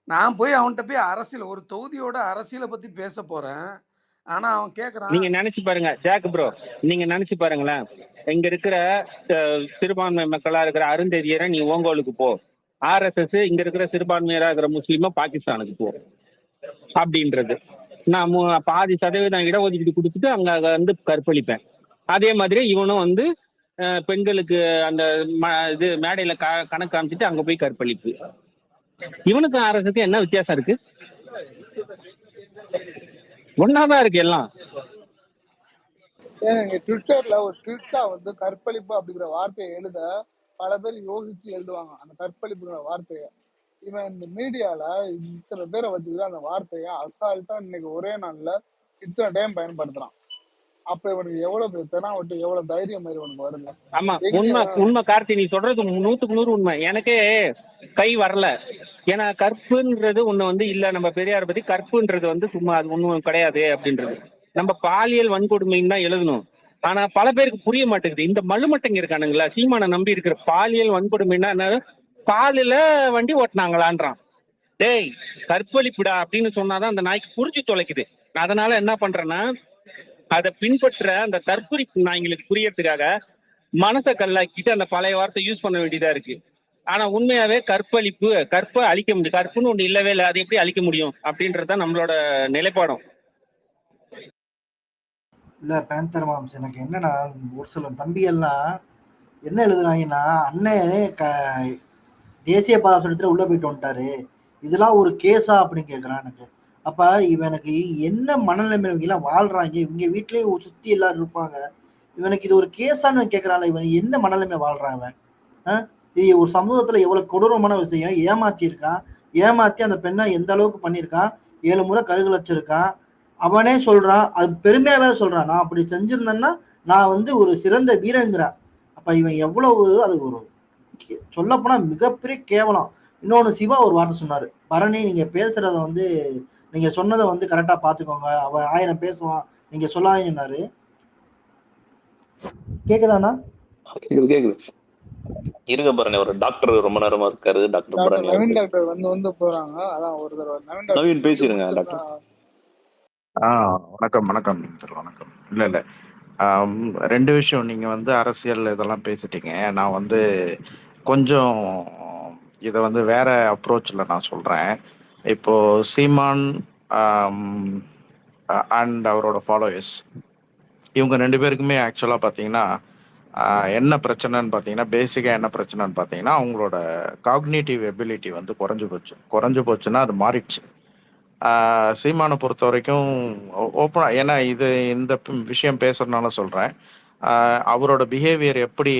B: நான் போய் அவன்கிட்ட போய் அரசியல், ஒரு தொகுதியோட அரசியலை பத்தி பேச போறேன். ஆனா அவன் கேக்குறான்.
H: நீங்க நினைச்சு பாருங்க ஜாக் ப்ரோ, நீங்க நினைச்சு பாருங்களேன். இங்க இருக்கிற சிறுபான்மை மக்களா இருக்கிற அருந்ததியரை நீ ஓங்கோலுக்கு போ, ஆர்எஸ்எஸ் இங்க இருக்கிற சிறுபான்மையரா இருக்கிற முஸ்லீமா பாகிஸ்தானுக்கு போ அப்படின்றது. நான் பாதி சதவீதம் இடஒதுக்கீடு கொடுத்துட்டு அங்க வந்து கற்பழிப்பேன். அதே மாதிரி இவனும் வந்து பெண்களுக்கு அந்த இது மேடையில கணக்கு காமிச்சிட்டு அங்க போய் கற்பழிப்பு. இவனுக்கு ஆர்எஸ்எஸ்க்கு என்ன வித்தியாசம் இருக்கு? ஒன்னாதான் இருக்கு எல்லாம்.
L: ட்விட்டர்ல ஒரு ட்விட்டா வந்து கற்பழிப்பு அப்படிங்கிற வார்த்தையை எழுத பல பேர் யோசிச்சு எழுதுவாங்க அந்த கற்பழிப்புங்கிற வார்த்தைய. இவன் இந்த மீடியால இத்தனை பேரை வச்சுக்கிட்டு அந்த வார்த்தைய அசால்ட்டா இன்னைக்கு ஒரே நாள்ல இத்தனை டைம் பயன்படுத்துறான். அப்ப இவனுக்கு எவ்வளவு தெனாவட்டு, எவ்வளவு தைரியம் மாதிரி இவனுக்கு வருது.
H: ஆமா, உண்மை கார்த்தி, நீ சொல்றது 100க்கு 100 உண்மை. எனக்கே கை வரல. ஏன்னா கற்புன்றது ஒண்ணு வந்து இல்ல, நம்ம பெரியாரை பத்தி கற்புன்றது வந்து சும்மா அது ஒண்ணும் கிடையாது அப்படின்றது. நம்ம பாலியல் வன்கொடுமைன்னு தான் எழுதணும். ஆனா பல பேருக்கு புரிய மாட்டேங்குது. இந்த மழுமட்டைங்க இருக்கானுங்களா, சீமானை நம்பி இருக்கிற பாலியல் வன்கொடுமைன்னா என்ன, பாலியல வண்டி ஓட்டினாங்களான்றான். டேய் கற்பழிப்புடா அப்படின்னு சொன்னாதான் அந்த நாய்க்கு புரிஞ்சு தொலைக்குது. அதனால என்ன பண்றேன்னா, அதை பின்பற்ற அந்த தற்குறிப்பு நாய்களுக்கு புரியறதுக்காக மனசை கல்லாக்கிட்டு அந்த பழைய வார்த்தை யூஸ் பண்ண வேண்டியதா இருக்கு. ஆனா உண்மையாவே கற்பை அழிக்க முடியும். கற்புன்னு ஒண்ணு இல்லவே இல்லை, அதை எப்படி அழிக்க முடியும் அப்படின்றதுதான் நம்மளோட நிலைப்பாடம்.
E: இல்ல பேந்தர் மாம்ஸ், எனக்கு என்னன்னா ஒரு சில தம்பிகள்லாம் என்ன எழுதுறாங்கன்னா, அண்ணே தேசிய பாதுகாப்பு உள்ள போயிட்டு வந்துட்டாரு, இதெல்லாம் ஒரு கேஸா அப்படின்னு கேட்குறான் எனக்கு. அப்ப இவனுக்கு என்ன மனநிலைமை எல்லாம் வாழ்றாங்க, இவங்க வீட்லயே சுத்தி எல்லாரும் இருப்பாங்க, இவனுக்கு இது ஒரு கேஸான்னு கேட்கறான்ல, இவன் என்ன மனநிலைமை வாழ்றான் இவன்? இது ஒரு சமூகத்துல எவ்வளவு கொடூரமான விஷயம். ஏமாத்தி அந்த பெண்ணை எந்த அளவுக்கு பண்ணியிருக்கான், 7 முறை கருகல் வச்சிருக்கான். அவனே சொல்றான், அது பெருமையாவே சொல்றான், நான் அப்படி செஞ்சிருந்தேன்னா நான் வந்து ஒரு சிறந்த வீரங்கிறேன். அப்ப இவன் எவ்வளவு அது ஒரு சொல்லப்போனா மிகப்பெரிய கேவலம். இன்னொன்னு சிவா ஒரு வார்த்தை சொன்னாரு. பரணி நீங்க பேசுறத வந்து நீங்க சொன்னத வந்து கரெக்டா பாத்துக்கோங்க. அவன் 1000 பேசுவான். நீங்க சொல்லாதீங்கன்னாரு. கேக்குதாண்ணா?
D: கேக்குது. இருங்க பரணி, ஒரு டாக்டர் ரொம்ப நேரமா இருக்காரு. டாக்டர்
L: டாக்டர்
D: பரணி
L: நவீன்
D: அவர்கள்.
L: டாக்டர் வந்து போறாங்க. அதான் ஒரு தடவை நவீன் டாக்டர்
D: நவீன்
L: சொல்லிட்டு
D: பேசிருங்க
L: முடிச்சிருந்தா.
D: டாக்டர்.
M: வணக்கம் வணக்கம் சார், வணக்கம். இல்லை 2 விஷயம். நீங்கள் வந்து அரசியல் இதெல்லாம் பேசிட்டீங்க. நான் வந்து கொஞ்சம் இதை வந்து வேற அப்ரோச்சில் நான் சொல்கிறேன். இப்போ சீமான் அண்ட் அவரோட ஃபாலோவர்ஸ் இவங்க 2 பேருக்குமே ஆக்சுவலாக பார்த்தீங்கன்னா என்ன பிரச்சனைன்னு பார்த்தீங்கன்னா, பேசிக்காக என்ன பிரச்சனைன்னு பார்த்தீங்கன்னா, அவங்களோட காக்னிட்டிவ் எபிலிட்டி வந்து குறைஞ்சு போச்சுன்னா அது மாறிடுச்சு. சீமானை பொறுத்த வரைக்கும் ஓப்பனாக, ஏன்னா இந்த விஷயம் பேசுறதுனால சொல்கிறேன். அவரோட பிஹேவியர் எப்படி,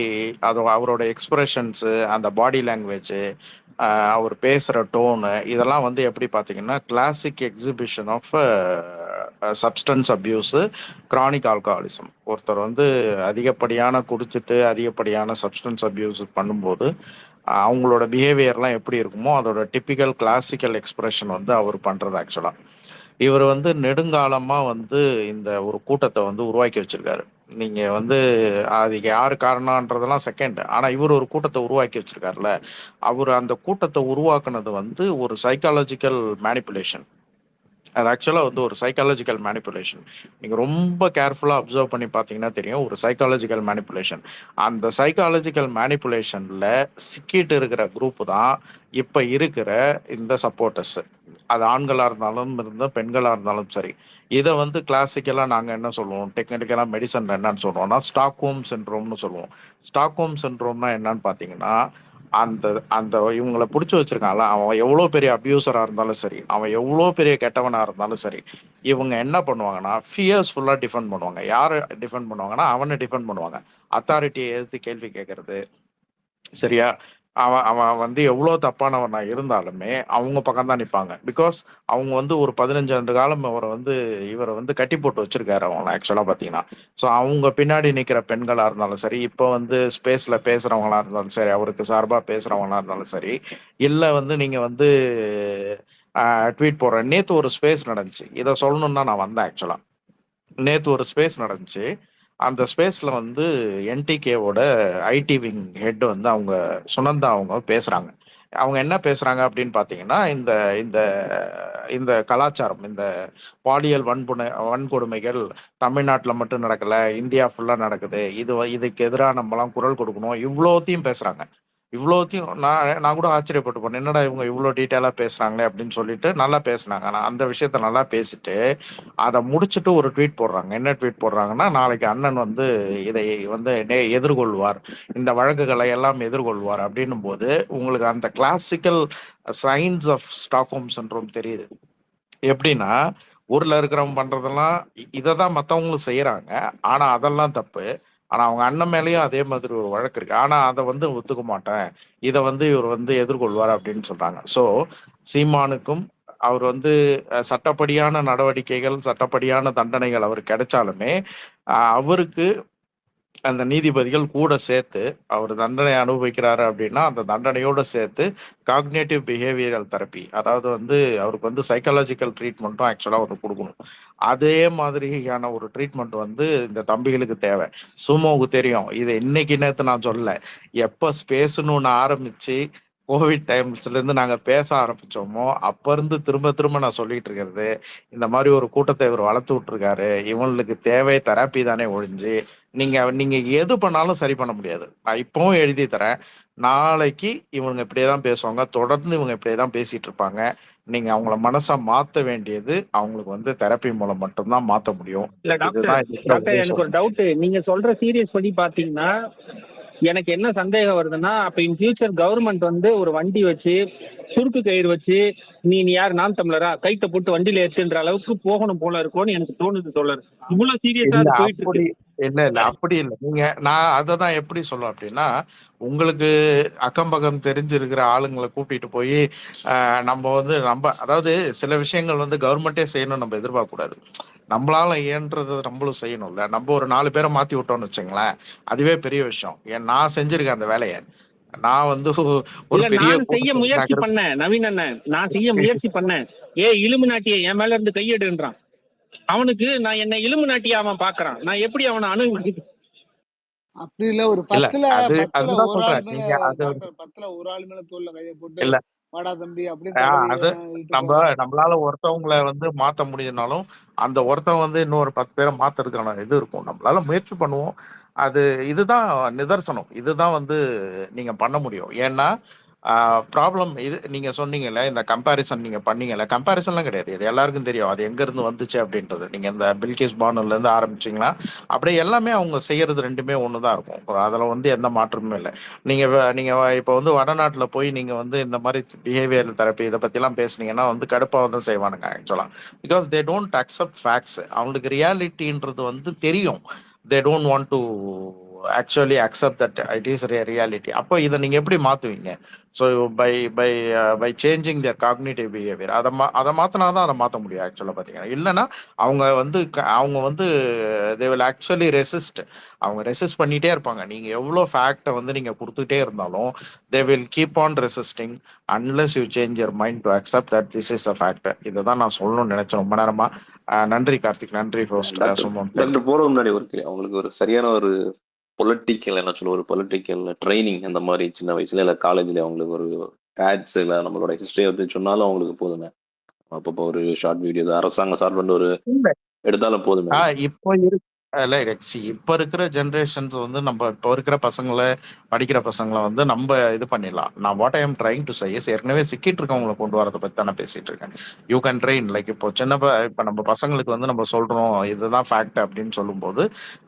M: அவரோட எக்ஸ்பிரஷன்ஸு, அந்த பாடி லாங்குவேஜு, அவர் பேசுகிற டோனு, இதெல்லாம் வந்து எப்படி பார்த்தீங்கன்னா classic exhibition of substance abuse, chronic alcoholism. ஒருத்தர் வந்து அதிகப்படியான குடிச்சிட்டு அதிகப்படியான சப்ஸ்டன்ஸ் அப்யூஸ் பண்ணும்போது அவங்களோட பிஹேவியர்லாம் எப்படி இருக்குமோ அதோட டிப்பிக்கல் கிளாசிக்கல் எக்ஸ்பிரஷன் வந்து அவர் பண்ணுறது. ஆக்சுவலாக இவர் வந்து நெடுங்காலமாக வந்து இந்த ஒரு கூட்டத்தை வந்து உருவாக்கி வச்சிருக்காரு. நீங்கள் வந்து அதுக்கு யார் காரணன்றதெல்லாம் செகண்ட், ஆனால் இவர் ஒரு கூட்டத்தை உருவாக்கி வச்சிருக்காருல்ல. அவர் அந்த கூட்டத்தை உருவாக்குனது வந்து ஒரு சைக்காலஜிக்கல் மேனிப்புலேஷன். அது ஆக்சுவலாக வந்து ஒரு சைக்காலஜிக்கல் மேனிப்புலேஷன். நீங்கள் ரொம்ப கேர்ஃபுல்லாக அப்சர்வ் பண்ணி பார்த்தீங்கன்னா தெரியும், ஒரு சைக்காலஜிக்கல் மேனிப்புலேஷன். அந்த சைக்காலஜிக்கல் மேனிப்புலேஷனில் சிக்கிட்டு இருக்கிற குரூப்பு தான் இப்போ இருக்கிற இந்த சப்போர்ட்டர்ஸ். அது ஆண்களாக இருந்தாலும் பெண்களாக இருந்தாலும் சரி. இதை வந்து கிளாசிக்கலாக நாங்கள் என்ன சொல்லுவோம், டெக்னிக்கலாக மெடிசனில் என்னன்னு சொல்லுவோம்னா ஸ்டாக்ஹோம் சிண்ட்ரோம்னு சொல்லுவோம். ஸ்டாக்ஹோம் சிண்ட்ரோம்னா என்னன்னு பார்த்தீங்கன்னா, அந்த அந்த இவங்களை பிடிச்சி வச்சிருக்கான்ல, அவன் எவ்வளோ பெரிய அப்யூசராக இருந்தாலும் சரி, அவன் எவ்வளோ பெரிய கெட்டவனாக இருந்தாலும் சரி, இவங்க என்ன பண்ணுவாங்கன்னா ஃபியர்ஸ்ஃபுல்லாக டிஃபெண்ட் பண்ணுவாங்க. யாரை டிஃபெண்ட் பண்ணுவாங்கன்னா அவனை டிஃபெண்ட் பண்ணுவாங்க. அத்தாரிட்டியை எதிர்த்து கேள்வி கேட்கறது, சரியா? அவன் அவன் வந்து எவ்வளோ தப்பானவனா இருந்தாலுமே அவங்க பக்கம் தான் நிற்பாங்க. பிகாஸ் அவங்க வந்து ஒரு 15 ஆண்டு காலம் இவரை வந்து கட்டி போட்டு வச்சிருக்காரு அவங்கள ஆக்சுவலாக பார்த்தீங்கன்னா. ஸோ அவங்க பின்னாடி நிற்கிற பெண்களாக இருந்தாலும் சரி, இப்போ வந்து ஸ்பேஸில் பேசுகிறவங்களா இருந்தாலும் சரி, அவருக்கு சார்பாக பேசுகிறவங்களா இருந்தாலும் சரி, இல்லை வந்து நீங்கள் வந்து ட்வீட் போடுறேன். நேற்று ஒரு ஸ்பேஸ் நடந்துச்சு, இதை சொல்லணும்னா நான் வந்தேன் ஆக்சுவலாக. நேற்று ஒரு ஸ்பேஸ் நடந்துச்சு. அந்த ஸ்பேஸில் வந்து என்டிகேவோட ஐடி விங் ஹெட் வந்து அவங்க சுனந்தா அவங்க பேசுகிறாங்க. அவங்க என்ன பேசுகிறாங்க அப்படின்னு பார்த்தீங்கன்னா, இந்த இந்த இந்த கலாச்சாரம், இந்த பாலியல் வன்கொடுமைகள் தமிழ்நாட்டில் மட்டும் நடக்கலை, இந்தியா ஃபுல்லாக நடக்குது, இதுக்கு எதிராக நம்மலாம் குரல் கொடுக்கணும், இவ்வளோத்தையும் பேசுகிறாங்க. இவ்வளோத்தையும் நான் கூட ஆச்சரியப்பட்டு போனேன், என்னடா இவங்க இவ்வளோ டீட்டெயிலாக பேசுகிறாங்களே அப்படின்னு சொல்லிட்டு. நல்லா பேசுனாங்க. ஆனால் அந்த விஷயத்த நல்லா பேசிட்டு அதை முடிச்சுட்டு ஒரு ட்வீட் போடுறாங்க. என்ன ட்வீட் போடுறாங்கன்னா, நாளைக்கு அண்ணன் வந்து இதை வந்து எதிர்கொள்வார், இந்த வழக்குகளை எல்லாம் எதிர்கொள்வார் அப்படின்னும் போது உங்களுக்கு அந்த classical signs of Stockholm syndrome தெரியுது. எப்படின்னா, ஊர்ல இருக்கிறவங்க பண்றதெல்லாம் இதை தான் மற்றவங்களும் செய்யறாங்க, ஆனா அதெல்லாம் தப்பு. ஆனா அவங்க அண்ணன் மேலேயும் அதே மாதிரி ஒரு வழக்கு இருக்கு, ஆனா அதை வந்து ஒத்துக்க மாட்டேன், இதை வந்து இவர் வந்து எதிர்கொள்வார் அப்படின்னு சொல்றாங்க. ஸோ சீமானுக்கும் அவர் வந்து சட்டப்படியான நடவடிக்கைகள், சட்டப்படியான தண்டனைகள் அவர் கிடைச்சாலுமே அவருக்கு அந்த நீதிபதிகள் கூட சேர்த்து அவர் தண்டனை அனுபவிக்கிறாரு அப்படின்னா அந்த தண்டனையோட சேர்த்து காக்னேட்டிவ் பிஹேவியரல் தெரப்பி, அதாவது வந்து அவருக்கு வந்து சைக்காலஜிக்கல் ட்ரீட்மெண்ட்டும் ஆக்சுவலாக வந்து கொடுக்கணும். அதே மாதிரியான ஒரு ட்ரீட்மெண்ட் வந்து இந்த தம்பிகளுக்கு தேவை. சுமோவுக்கு தெரியும் இது. இன்னைக்கு நேற்று நான் சொல்லல, எப்போ ஸ்பேஸ்ன்னு ஒன்று ஆரம்பிச்சு கோவிட் டைம்ஸ்லேருந்து நாங்கள் பேச ஆரம்பித்தோமோ அப்போ இருந்து திரும்ப திரும்ப நான் சொல்லிட்டு இருக்கிறது, இந்த மாதிரி ஒரு கூட்டத்தை இவர் வளர்த்து விட்டுருக்காரு. இவங்களுக்கு தேவை தெரப்பி தானே ஒழிஞ்சு நீங்க எது பண்ணாலும் சரி பண்ண முடியாது. நான் இப்பவும் எழுதி தரேன், நாளைக்கு இவங்க இப்படியே தான் பேசுவாங்க, தொடர்ந்து இவங்க இப்படியே தான் பேசிட்டு இருப்பாங்க. நீங்க அவங்கள மனசை மாற்ற வேண்டியது அவங்களுக்கு வந்து தெரப்பி மூலம் மட்டும்தான் மாற்ற முடியும்.
H: இல்ல டாக்டர்,
M: இதுதான்
H: எனக்கு ஒரு டவுட். நீங்க சொல்ற சீரியஸ் படி பாத்தீங்கன்னா எனக்கு என்ன சந்தேகம் வருதுன்னா, அப்ப இன் ஃபியூச்சர் கவர்மெண்ட் வந்து ஒரு வண்டி வச்சு சுருக்கு கயிறு வச்சு நீ யார் நாம் தமிழரா கைட்ட போட்டு வண்டியில ஏற்றுன்ற அளவுக்கு போகணும் போல இருக்கும்னு எனக்கு தோணுது தோழர். இவ்வளவு சீரியஸா அது போயிட்டு இருக்கு.
M: இல்ல அப்படி இல்லை. நான் அதை தான் எப்படி சொல்லுவேன் அப்படின்னா, உங்களுக்கு அக்கம் பக்கம் தெரிஞ்சிருக்கிற ஆளுங்களை கூட்டிட்டு போய் நம்ம அதாவது சில விஷயங்கள் வந்து கவர்மெண்ட்டே செய்யணும்னு நம்ம எதிர்பார்க்க கூடாது. நம்மளால இயன்றதை நம்மளும் செய்யணும்ல. நம்ம ஒரு 4 பேரை மாத்தி விட்டோம்னு வச்சுங்களேன், அதுவே பெரிய விஷயம். நான் செஞ்சிருக்கேன் அந்த வேலையை. நான் வந்து ஒரு
H: இல்ல
M: பெரிய
H: நான் செய்ய
M: கூட்டத்தை
H: முயற்சி பண்ணேன் நவீன் அண்ணன், நான் செய்ய முயற்சி பண்ணேன். இலுமினாட்டியை என் மேல இருந்து கையெடுன்றான். அவனுக்கு நான் என்ன இலுமினாட்டியா அவன் பாக்குறான். நான் எப்படி அவனை
L: அப்படி இல்ல, ஒரு
M: இல்ல
L: 10ல
M: அதுதான்
L: ஒரு ஆள்
M: சொல்றேன்.
L: மேல
M: நீங்க அது
L: டாக்டர் 10ல ஒரு ஆள் மேல தோல்ல கையை போட்டு
M: இல்ல
L: வாடா தம்பி அப்படின்னு தடவி
M: அது
L: இழுத்து போறான்.
M: நம்மளால ஒருத்தவங்களை வந்து மாத்த முடியுதுனாலும் அந்த ஒருத்தன் வந்து இன்னொரு 10 பேரை மாத்துறதுக்கான இது இருக்கும். நம்மளால முயற்சி பண்ணுவோம். அது இதுதான் நிதர்சனம். இதுதான் வந்து நீங்க பண்ண முடியும். ஏன்னா ப்ராப்ளம் இது நீங்க சொன்னீங்கல்ல, இந்த கம்பேரிசன் நீங்க பண்ணீங்கல்ல, கம்பேரிசன்லாம் கிடையாது. இது எல்லாருக்கும் தெரியும் அது எங்க இருந்து வந்துச்சு அப்படின்றது. நீங்க இந்த பில்கிஸ் பானுல இருந்து ஆரம்பிச்சீங்களா, அப்படியே எல்லாமே அவங்க செய்யறது ரெண்டுமே ஒண்ணுதான் இருக்கும். அதுல வந்து எந்த மாற்றமும் இல்லை. நீங்க இப்போ வந்து வடநாட்டுல போய் நீங்க வந்து இந்த மாதிரி பிஹேவியர் தெரப்பி இதை பத்தி எல்லாம் பேசுனீங்கன்னா வந்து கடுப்பாக தான் செய்வானுங்க actually. Because they don't accept facts. அவங்களுக்கு ரியாலிட்டின்றது வந்து தெரியும். They don't want to actually accept that it is reality. அப்போ இதை நீங்க எப்படி மாத்துவீங்க? So by by by changing their cognitive behaviour. அதை மாத்தினா தான் அதை மாற்ற முடியும் ஆக்சுவலாக பார்த்தீங்கன்னா. இல்லைன்னா அவங்க வந்து தே வில் ஆக்சுவலி ரெசிஸ்ட். அவங்க ரெசிஸ்ட் பண்ணிட்டே இருப்பாங்க. நீங்க எவ்வளோ ஃபேக்டை வந்து நீங்க கொடுத்துட்டே இருந்தாலும் they will keep on resisting unless you change your mind to accept that this is a fact. இதை தான் நான் சொல்லணும்னு நினைச்சேன் ரொம்ப நேரமா. நன்றி கார்த்திக், நன்றி ஹோஸ்ட் சுமன்.
D: டாக்டர் போற முன்னாடி அவங்களுக்கு ஒரு சரியான ஒரு பொலிட்டிக்கல் என்ன சொல்ல ஒரு பொலிட்டிக்கல் ட்ரைனிங் அந்த மாதிரி சின்ன வயசுல இல்ல காலேஜ்ல அவங்களுக்கு ஒரு ஆட்ஸ் இல்ல நம்மளோட ஹிஸ்டரி வந்து சொன்னாலும் அவங்களுக்கு போதுங்க. அப்பப்போ ஒரு ஷார்ட் வீடியோஸ் அரசாங்கம் சார்பு ஒரு எடுத்தாலும் போதுமே.
M: இப்போ இப்ப இருக்கிற ஜென்ரேஷன்ஸ் வந்து நம்ம இப்போ இருக்கிற பசங்களை படிக்கிற பசங்களை வந்து நம்ம இது பண்ணிடலாம். நான் what I am trying to say is ஏற்கனவே சிக்கிட்டு இருக்கவங்களை கொண்டு வரதை பத்தி தான் நான் பேசிட்டு இருக்கேன். யூ கேன் ட்ரெயின் லைக் இப்போ இப்போ நம்ம பசங்களுக்கு வந்து நம்ம சொல்றோம் இதுதான் ஃபேக்ட் அப்படின்னு சொல்லும்போது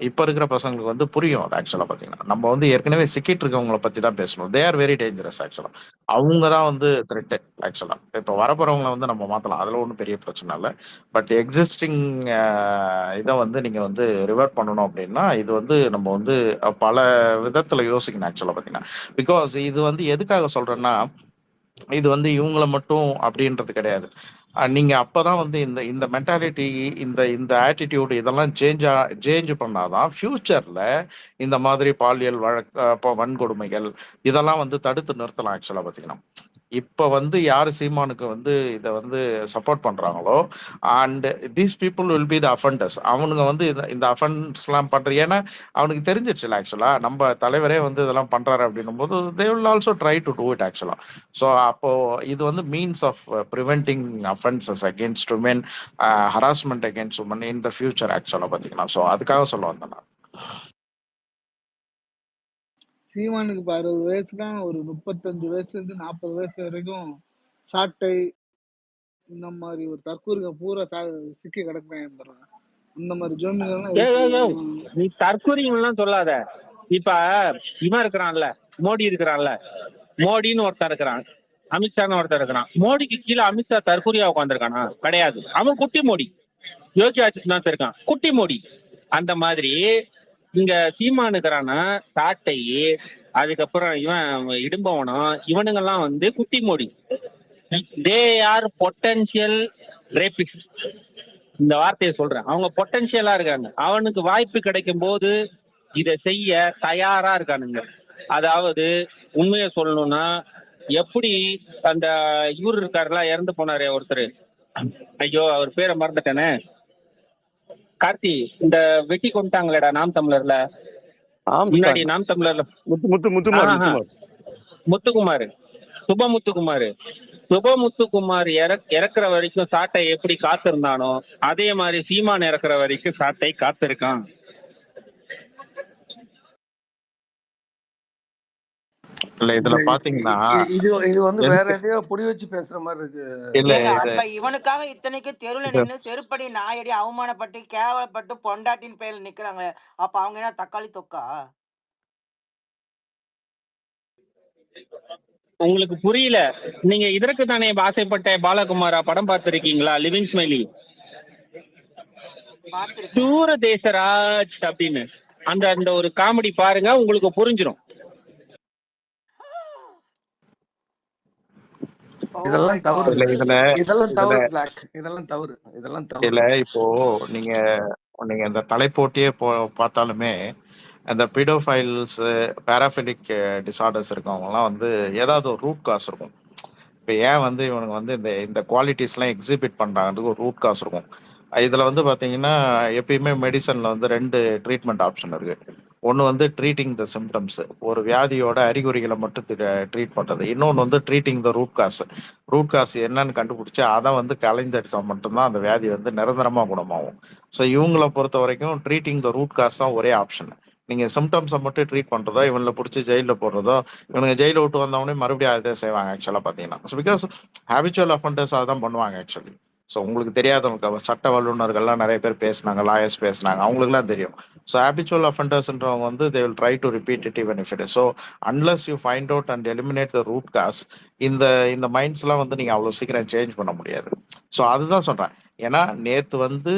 M: இப்ப இருக்கிற பசங்களுக்கு வந்து புரியும். அது ஆக்சுவலா பாத்தீங்கன்னா நம்ம வந்து ஏற்கனவே சிக்கிட்டு இருக்கவங்களை பத்தி தான் பேசணும். தே ஆர் வெரி டேஞ்சரஸ் ஆக்சுவலா. அவங்க தான் வந்து த்ரெட் ஆக்சுவலா. இப்போ வரப்போறவங்களை வந்து நம்ம மாத்தலாம், அதுல ஒன்றும் பெரிய பிரச்சனை இல்லை. பட் எக்ஸிஸ்டிங் இதை வந்து நீங்க வந்து ரிவர்ட் பண்ணணும் அப்படின்னா இது வந்து நம்ம வந்து பல விதத்துல யோசிக்கணும் ஆக்சுவலா பாத்தீங்கன்னா. பிகாஸ் இது வந்து எதுக்காக சொல்றேன்னா இது வந்து இவங்கள மட்டும் அப்படின்றது கிடையாது. நீங்க அப்பதான் வந்து இந்த இந்த மென்டாலிட்டி இந்த இந்த ஆட்டிடியூட் இதெல்லாம் சேஞ்ச் பண்ணாதான் ஃபியூச்சர்ல இந்த மாதிரி பாலியல் வன்கொடுமைகள் இதெல்லாம் வந்து தடுத்து நிறுத்தலாம் ஆக்சுவலா பாத்தீங்கன்னா. இப்ப வந்து யாரு சீமானுக்கு வந்து இதை வந்து சப்போர்ட் பண்றாங்களோ and these people will be the offenders. அவனுங்க வந்து இந்த அஃபென்ஸ் எல்லாம் பண்ற, ஏன்னா அவனுக்கு தெரிஞ்சிடுச்சுல ஆக்சுவலா நம்ம தலைவரே வந்து இதெல்லாம் பண்றாரு அப்படின்னும் போது they will also try to do it actually. So அப்போ இது வந்து means of preventing offences against women, harassment against women in the future actually பாத்தீங்கன்னா. ஸோ அதுக்காக சொல்ல வந்தேன் நான்.
L: சீமானுக்கு இப்போ 60 வயசுனா ஒரு 35 வயசுல இருந்து 40 வயசு வரைக்கும் சாட்டை இந்த மாதிரி ஒரு தற்கூறுக பூரா சிக்கி கிடப்பேன் பாருங்க. இந்த மாதிரி ஜோம்பிகள்லாம்
H: நீ தற்கொலைலாம் சொல்லாத. இப்ப இவன் இருக்கிறான்ல, மோடி இருக்கிறான்ல, மோடின்னு ஒருத்தர் இருக்கிறான், அமித்ஷான்னு ஒருத்தர் இருக்கிறான். மோடிக்கு கீழே அமித்ஷா தற்கொலையா உட்காந்துருக்கானா? கிடையாது. அவன் குட்டி மோடி. யோகி ஆதித்யநாத் இருக்கான், குட்டி மோடி. அந்த மாதிரி இங்க சீமான் இருக்கிறானா சாட்டை, அதுக்கப்புறம் இவன் இடும்பவனம், இவனுங்கெல்லாம் வந்து குட்டி Modi. They are potential rapist. இந்த வார்த்தையை சொல்றேன். அவங்க பொட்டன்ஷியலா இருக்காங்க. அவனுக்கு வாய்ப்பு கிடைக்கும் போது இதை செய்ய தயாரா இருக்கானுங்க. அதாவது உண்மையை சொல்லணும்னா எப்படி அந்த இவர் இருக்காருல, இறந்து போனாரு ஒருத்தர், ஐயோ அவர் பேரை மறந்துட்டேனே, கார்த்தி, இந்த வெட்டி கொண்டாங்களேடா நாம் தமிழர்ல, முன்னாடி நாம் தமிழர்ல முத்துக்குமார், சுபமுத்துக்குமார் இறக்குற வரைக்கும் சாட்டை எப்படி காத்திருந்தானோ அதே மாதிரி சீமான் இறக்குற வரைக்கும் சாட்டை காத்திருக்கான்.
M: இல்ல இதுல பாத்தீங்கன்னா
B: இது வந்து வேற எதையோ புடி வச்சு பேசுற மாதிரி இருக்கு.
G: அப்ப இவனுக்காக இத்தனைக்கு தெருவுல நின்று செருப்படி நாயடி அவமானப்பட்டு கேவலப்பட்டு பொண்டாட்டின் பேர்ல நிக்கிறாங்க. அப்ப அவங்க என்ன தக்காளி தொக்கா?
H: உங்களுக்கு புரியல. நீங்க இதற்கு தானே ஆசைப்பட்ட பாலகுமாரா படம் பார்த்திருக்கீங்களா? லிவிங் ஸ்மைலி, தூர தேசராஜ் அப்படின்னு அந்த அந்த ஒரு காமெடி பாருங்க, உங்களுக்கு புரிஞ்சிடும்.
B: இதெல்லாம் தவறு
M: இதுல இதுல
B: இதெல்லாம்
M: இதுல
B: தவறு பிளாக் இதெல்லாம் தவறு இதெல்லாம் தவறு
M: இதுல இப்போ நீங்க நீங்க இந்த தலைப்போட்டியே பார்த்தாலுமே அந்த பிடோஃபைல்ஸ் பேராஃபிலிக் டிசார்டர்ஸ் இருக்கவங்கலாம் வந்து ஏதாவது ஒரு ரூட் காஸ் இருக்கும். இப்போ ஏன் வந்து இவனுக்கு வந்து இந்த இந்த குவாலிட்டிஸ்லாம் எக்ஸிபிட் பண்ணுறாங்கிறதுக்கு ஒரு ரூட் காஸ் இருக்கும். இதில் வந்து பார்த்தீங்கன்னா எப்பயுமே மெடிசனில் வந்து 2 ட்ரீட்மெண்ட் ஆப்ஷன் இருக்குது. ஒன்று வந்து ட்ரீட்டிங் த சிம்டம்ஸ், ஒரு வியாதியோட அறிகுறிகளை மட்டும் ட்ரீட் பண்ணுறது. இன்னொன்று வந்து treating the root cause. Root cause என்னன்னு கண்டுபிடிச்சி அதை வந்து கலைந்தடிச்சா மட்டும்தான் அந்த வியாதி வந்து நிரந்தரமாக குணமாகும். ஸோ இவங்களை பொறுத்த வரைக்கும் ட்ரீட்டிங் த ரூட் காஸ் தான் ஒரே ஆப்ஷன். நீங்கள் சிம்டம்ஸை மட்டும் ட்ரீட் பண்ணுறதோ, இவங்களை பிடிச்சி ஜெயிலில் போடுறதோ, இவனுங்க ஜெயில விட்டு வந்தவொடனே மறுபடியும் அதை செய்வாங்க ஆக்சுவலாக பார்த்தீங்கன்னா. ஸோ பிகாஸ் ஹேபிச்சுவல் அஃபண்டர்ஸ் அதான் பண்ணுவாங்க ஆக்சுவலி. ஸோ உங்களுக்கு தெரியாதவங்க சட்ட வல்லுநர்கள்லாம் நிறைய பேர் பேசினாங்க, லாயர்ஸ் பேசினாங்க, அவங்களுக்குலாம் தெரியும். ஸோ ஹேபிச்சுவல் அஃபண்டர்ஸ்ன்றவங்க வந்து they will try to repeat it even if it is. So unless you find out and eliminate the root cause, இந்த இந்த மைண்ட்ஸ்லாம் வந்து நீங்கள் அவ்வளோ சீக்கிரம் சேஞ்ச் பண்ண முடியாது. ஸோ அதுதான் சொல்கிறேன். ஏன்னா நேற்று வந்து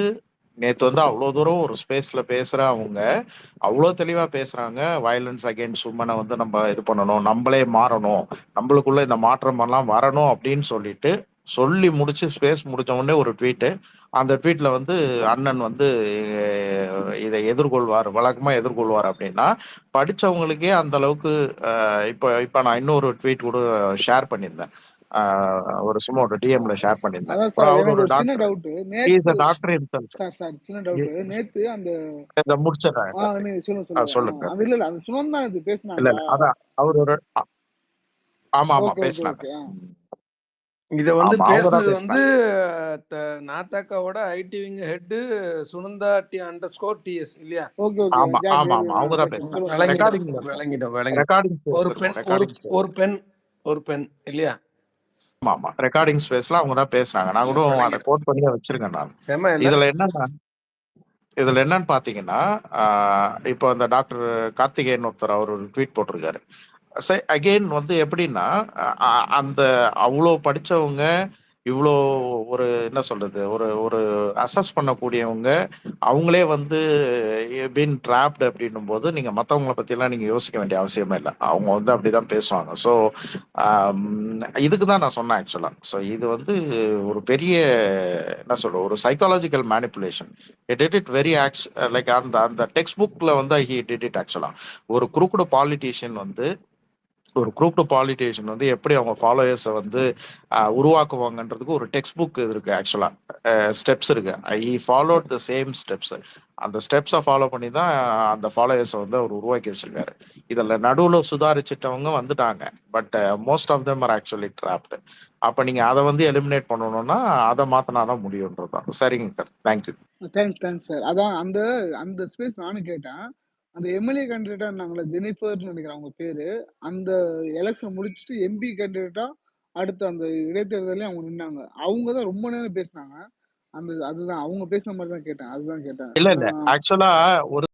M: அவ்வளோ தூரம் ஒரு ஸ்பேஸ்ல பேசுற அவங்க அவ்வளோ தெளிவா பேசுறாங்க. வயலன்ஸ் அகெயின்ஸ்ட் உமனை வந்து நம்ம இது பண்ணணும், நம்மளே மாறணும், நம்மளுக்குள்ள இந்த மாற்றம் எல்லாம் வரணும் அப்படின்னு சொல்லிட்டு சொல்லி முடிச்சு ஸ்பேஸ் முடிச்ச உடனே ஒரு ட்வீட்டு. அந்த ட்வீட்ல வந்து அண்ணன் வந்து இதை எதிர்கொள்வார், வழக்கமா எதிர்கொள்வார் அப்படின்னா படிச்சவங்களுக்கே அந்த அளவுக்கு இப்ப நான் இன்னொரு ட்வீட் கூட ஷேர் பண்ணியிருந்தேன். ஒரு சும்மா ஒரு டிஎம்ல ஷேர் பண்ணியிருந்தேன்.
L: அதான் சார்
M: அவர்
L: எனக்கு
M: ஒரு
L: ஒரு சின்ன
M: doctor,
L: doubt.
M: he is a
L: நேத்து
M: doctor himself.
L: சார் சின்ன டவுட். நேத்து அந்த
M: இதை முடிச்சிடுறேன்.
L: நீங்க சொல்லுங்க
M: சொல்லுங்க.
L: அது இல்ல அந்த சுமந்தா இது
M: இல்ல
L: பேசுனாங்களா?
M: இல்ல அதான் அவர் ஒரு ஆமா
L: ஓகே ஓகே
M: பேசினாங்க.
L: ஓகே.
B: இதை வந்து
M: ஆமா அவங்க தான்
B: பேசுனது வந்து
M: பேசினாங்க.
B: நாத்தாக்காவோட ஐடிவிங் ஹெட் சுனந்தா _TS இல்லையா?
L: Okay okay.
M: ஆமா
L: ஜாக்
M: ஆமா ஆமா அவங்க தான்
L: பேசுங்க
M: பேசினாங்க.
L: சொல்லுங்க.
B: விளங்கிட்டோம்
M: ரெக்கார்டிங்
B: விளங்கிட்டோம்
M: ரெக்கார்டிங்
B: ஒரு
M: ஸ்பேஸ்
B: பெண்
M: இருக்கும். ரெக்கார்டிங்
B: ஒரு பெண் இல்லையா?
M: ஆமா ஆமா ரெக்கார்டிங் ஸ்பேஸ்ல அவங்க தான் பேசுனாங்க. நான் கூட அதை
B: விளங்கிட்டோம்.
M: கோட் பண்ணி வச்சிருக்கேன் நான்.
B: ஏமா இல்ல
M: இதுல என்னன்னு பாத்தீங்கன்னா இப்போ அந்த டாக்டர் கார்த்திகேயன் ஒருத்தர் அவர் ஒரு ட்வீட் போட்டிருக்காரு. அகெயின் வந்து எப்படின்னா அந்த அவ்வளோ படிச்சவங்க, இவ்வளோ ஒரு என்ன சொல்றது, ஒரு ஒரு அசஸ் பண்ணக்கூடியவங்க அவங்களே வந்து பீன் ட்ராப்டு அப்படின்னும் போது நீங்க மற்றவங்களை பத்தியெல்லாம் நீங்க யோசிக்க வேண்டிய அவசியமே இல்லை. அவங்க வந்து அப்படிதான் பேசுவாங்க. ஸோ இதுக்கு தான் நான் சொன்னேன் ஆக்சுவலா. ஸோ இது வந்து ஒரு பெரிய என்ன சொல்ற ஒரு psychological manipulation. Did it very like அந்த அந்த டெக்ஸ்ட் புக்ல வந்து ஹி டிட் இட் ஆக்சுவலா. ஒரு குரூப்டு பாலிட்டிஷியன் வந்து எப்படி அவங்க ஃபாலோயர்ஸை வந்து உருவாக்குவாங்கன்றதுக்கு ஒரு டெக்ஸ்ட் புக் இருக்கு ஆக்சுவலா. ஸ்டெப்ஸ் இருக்கு. I followed the same steps. அந்த ஸ்டெப்ஸை ஃபாலோ பண்ணி தான் அந்த ஃபாலோயர்ஸை வந்து அவர் உருவாக்கி வச்சிருக்காரு. இதில் நடுவில் சுதாரிச்சிட்டவங்க வந்துட்டாங்க, but most of them are actually trapped. அப்போ நீங்கள் அதை வந்து எலிமினேட் பண்ணணும்னா அதை மாற்றினாதான் முடியுன்றதான். சரிங்க சார், தேங்க்யூ.
L: Thanks sir. அதான் அந்த அந்த ஸ்பேஸ் நானும் கேட்டேன். அந்த எம்எல்ஏ கேண்டிடேட்டா இருந்தாங்களே, ஜெனிஃபர்னு நினைக்கிறேன் அவங்க பேரு. அந்த எலெக்ஷன் முடிச்சுட்டு எம்பி கேண்டிடேட்டா அடுத்த அந்த இடைத்தேர்தலையும் அவங்க நின்னாங்க. அவங்க தான் ரொம்ப நேரம் பேசினாங்க. அதுதான் அவங்க பேசின மாதிரி தான் கேட்டேன். அதுதான் கேட்டேன்.
M: இல்ல இல்ல ஆக்சுவலா ஒரு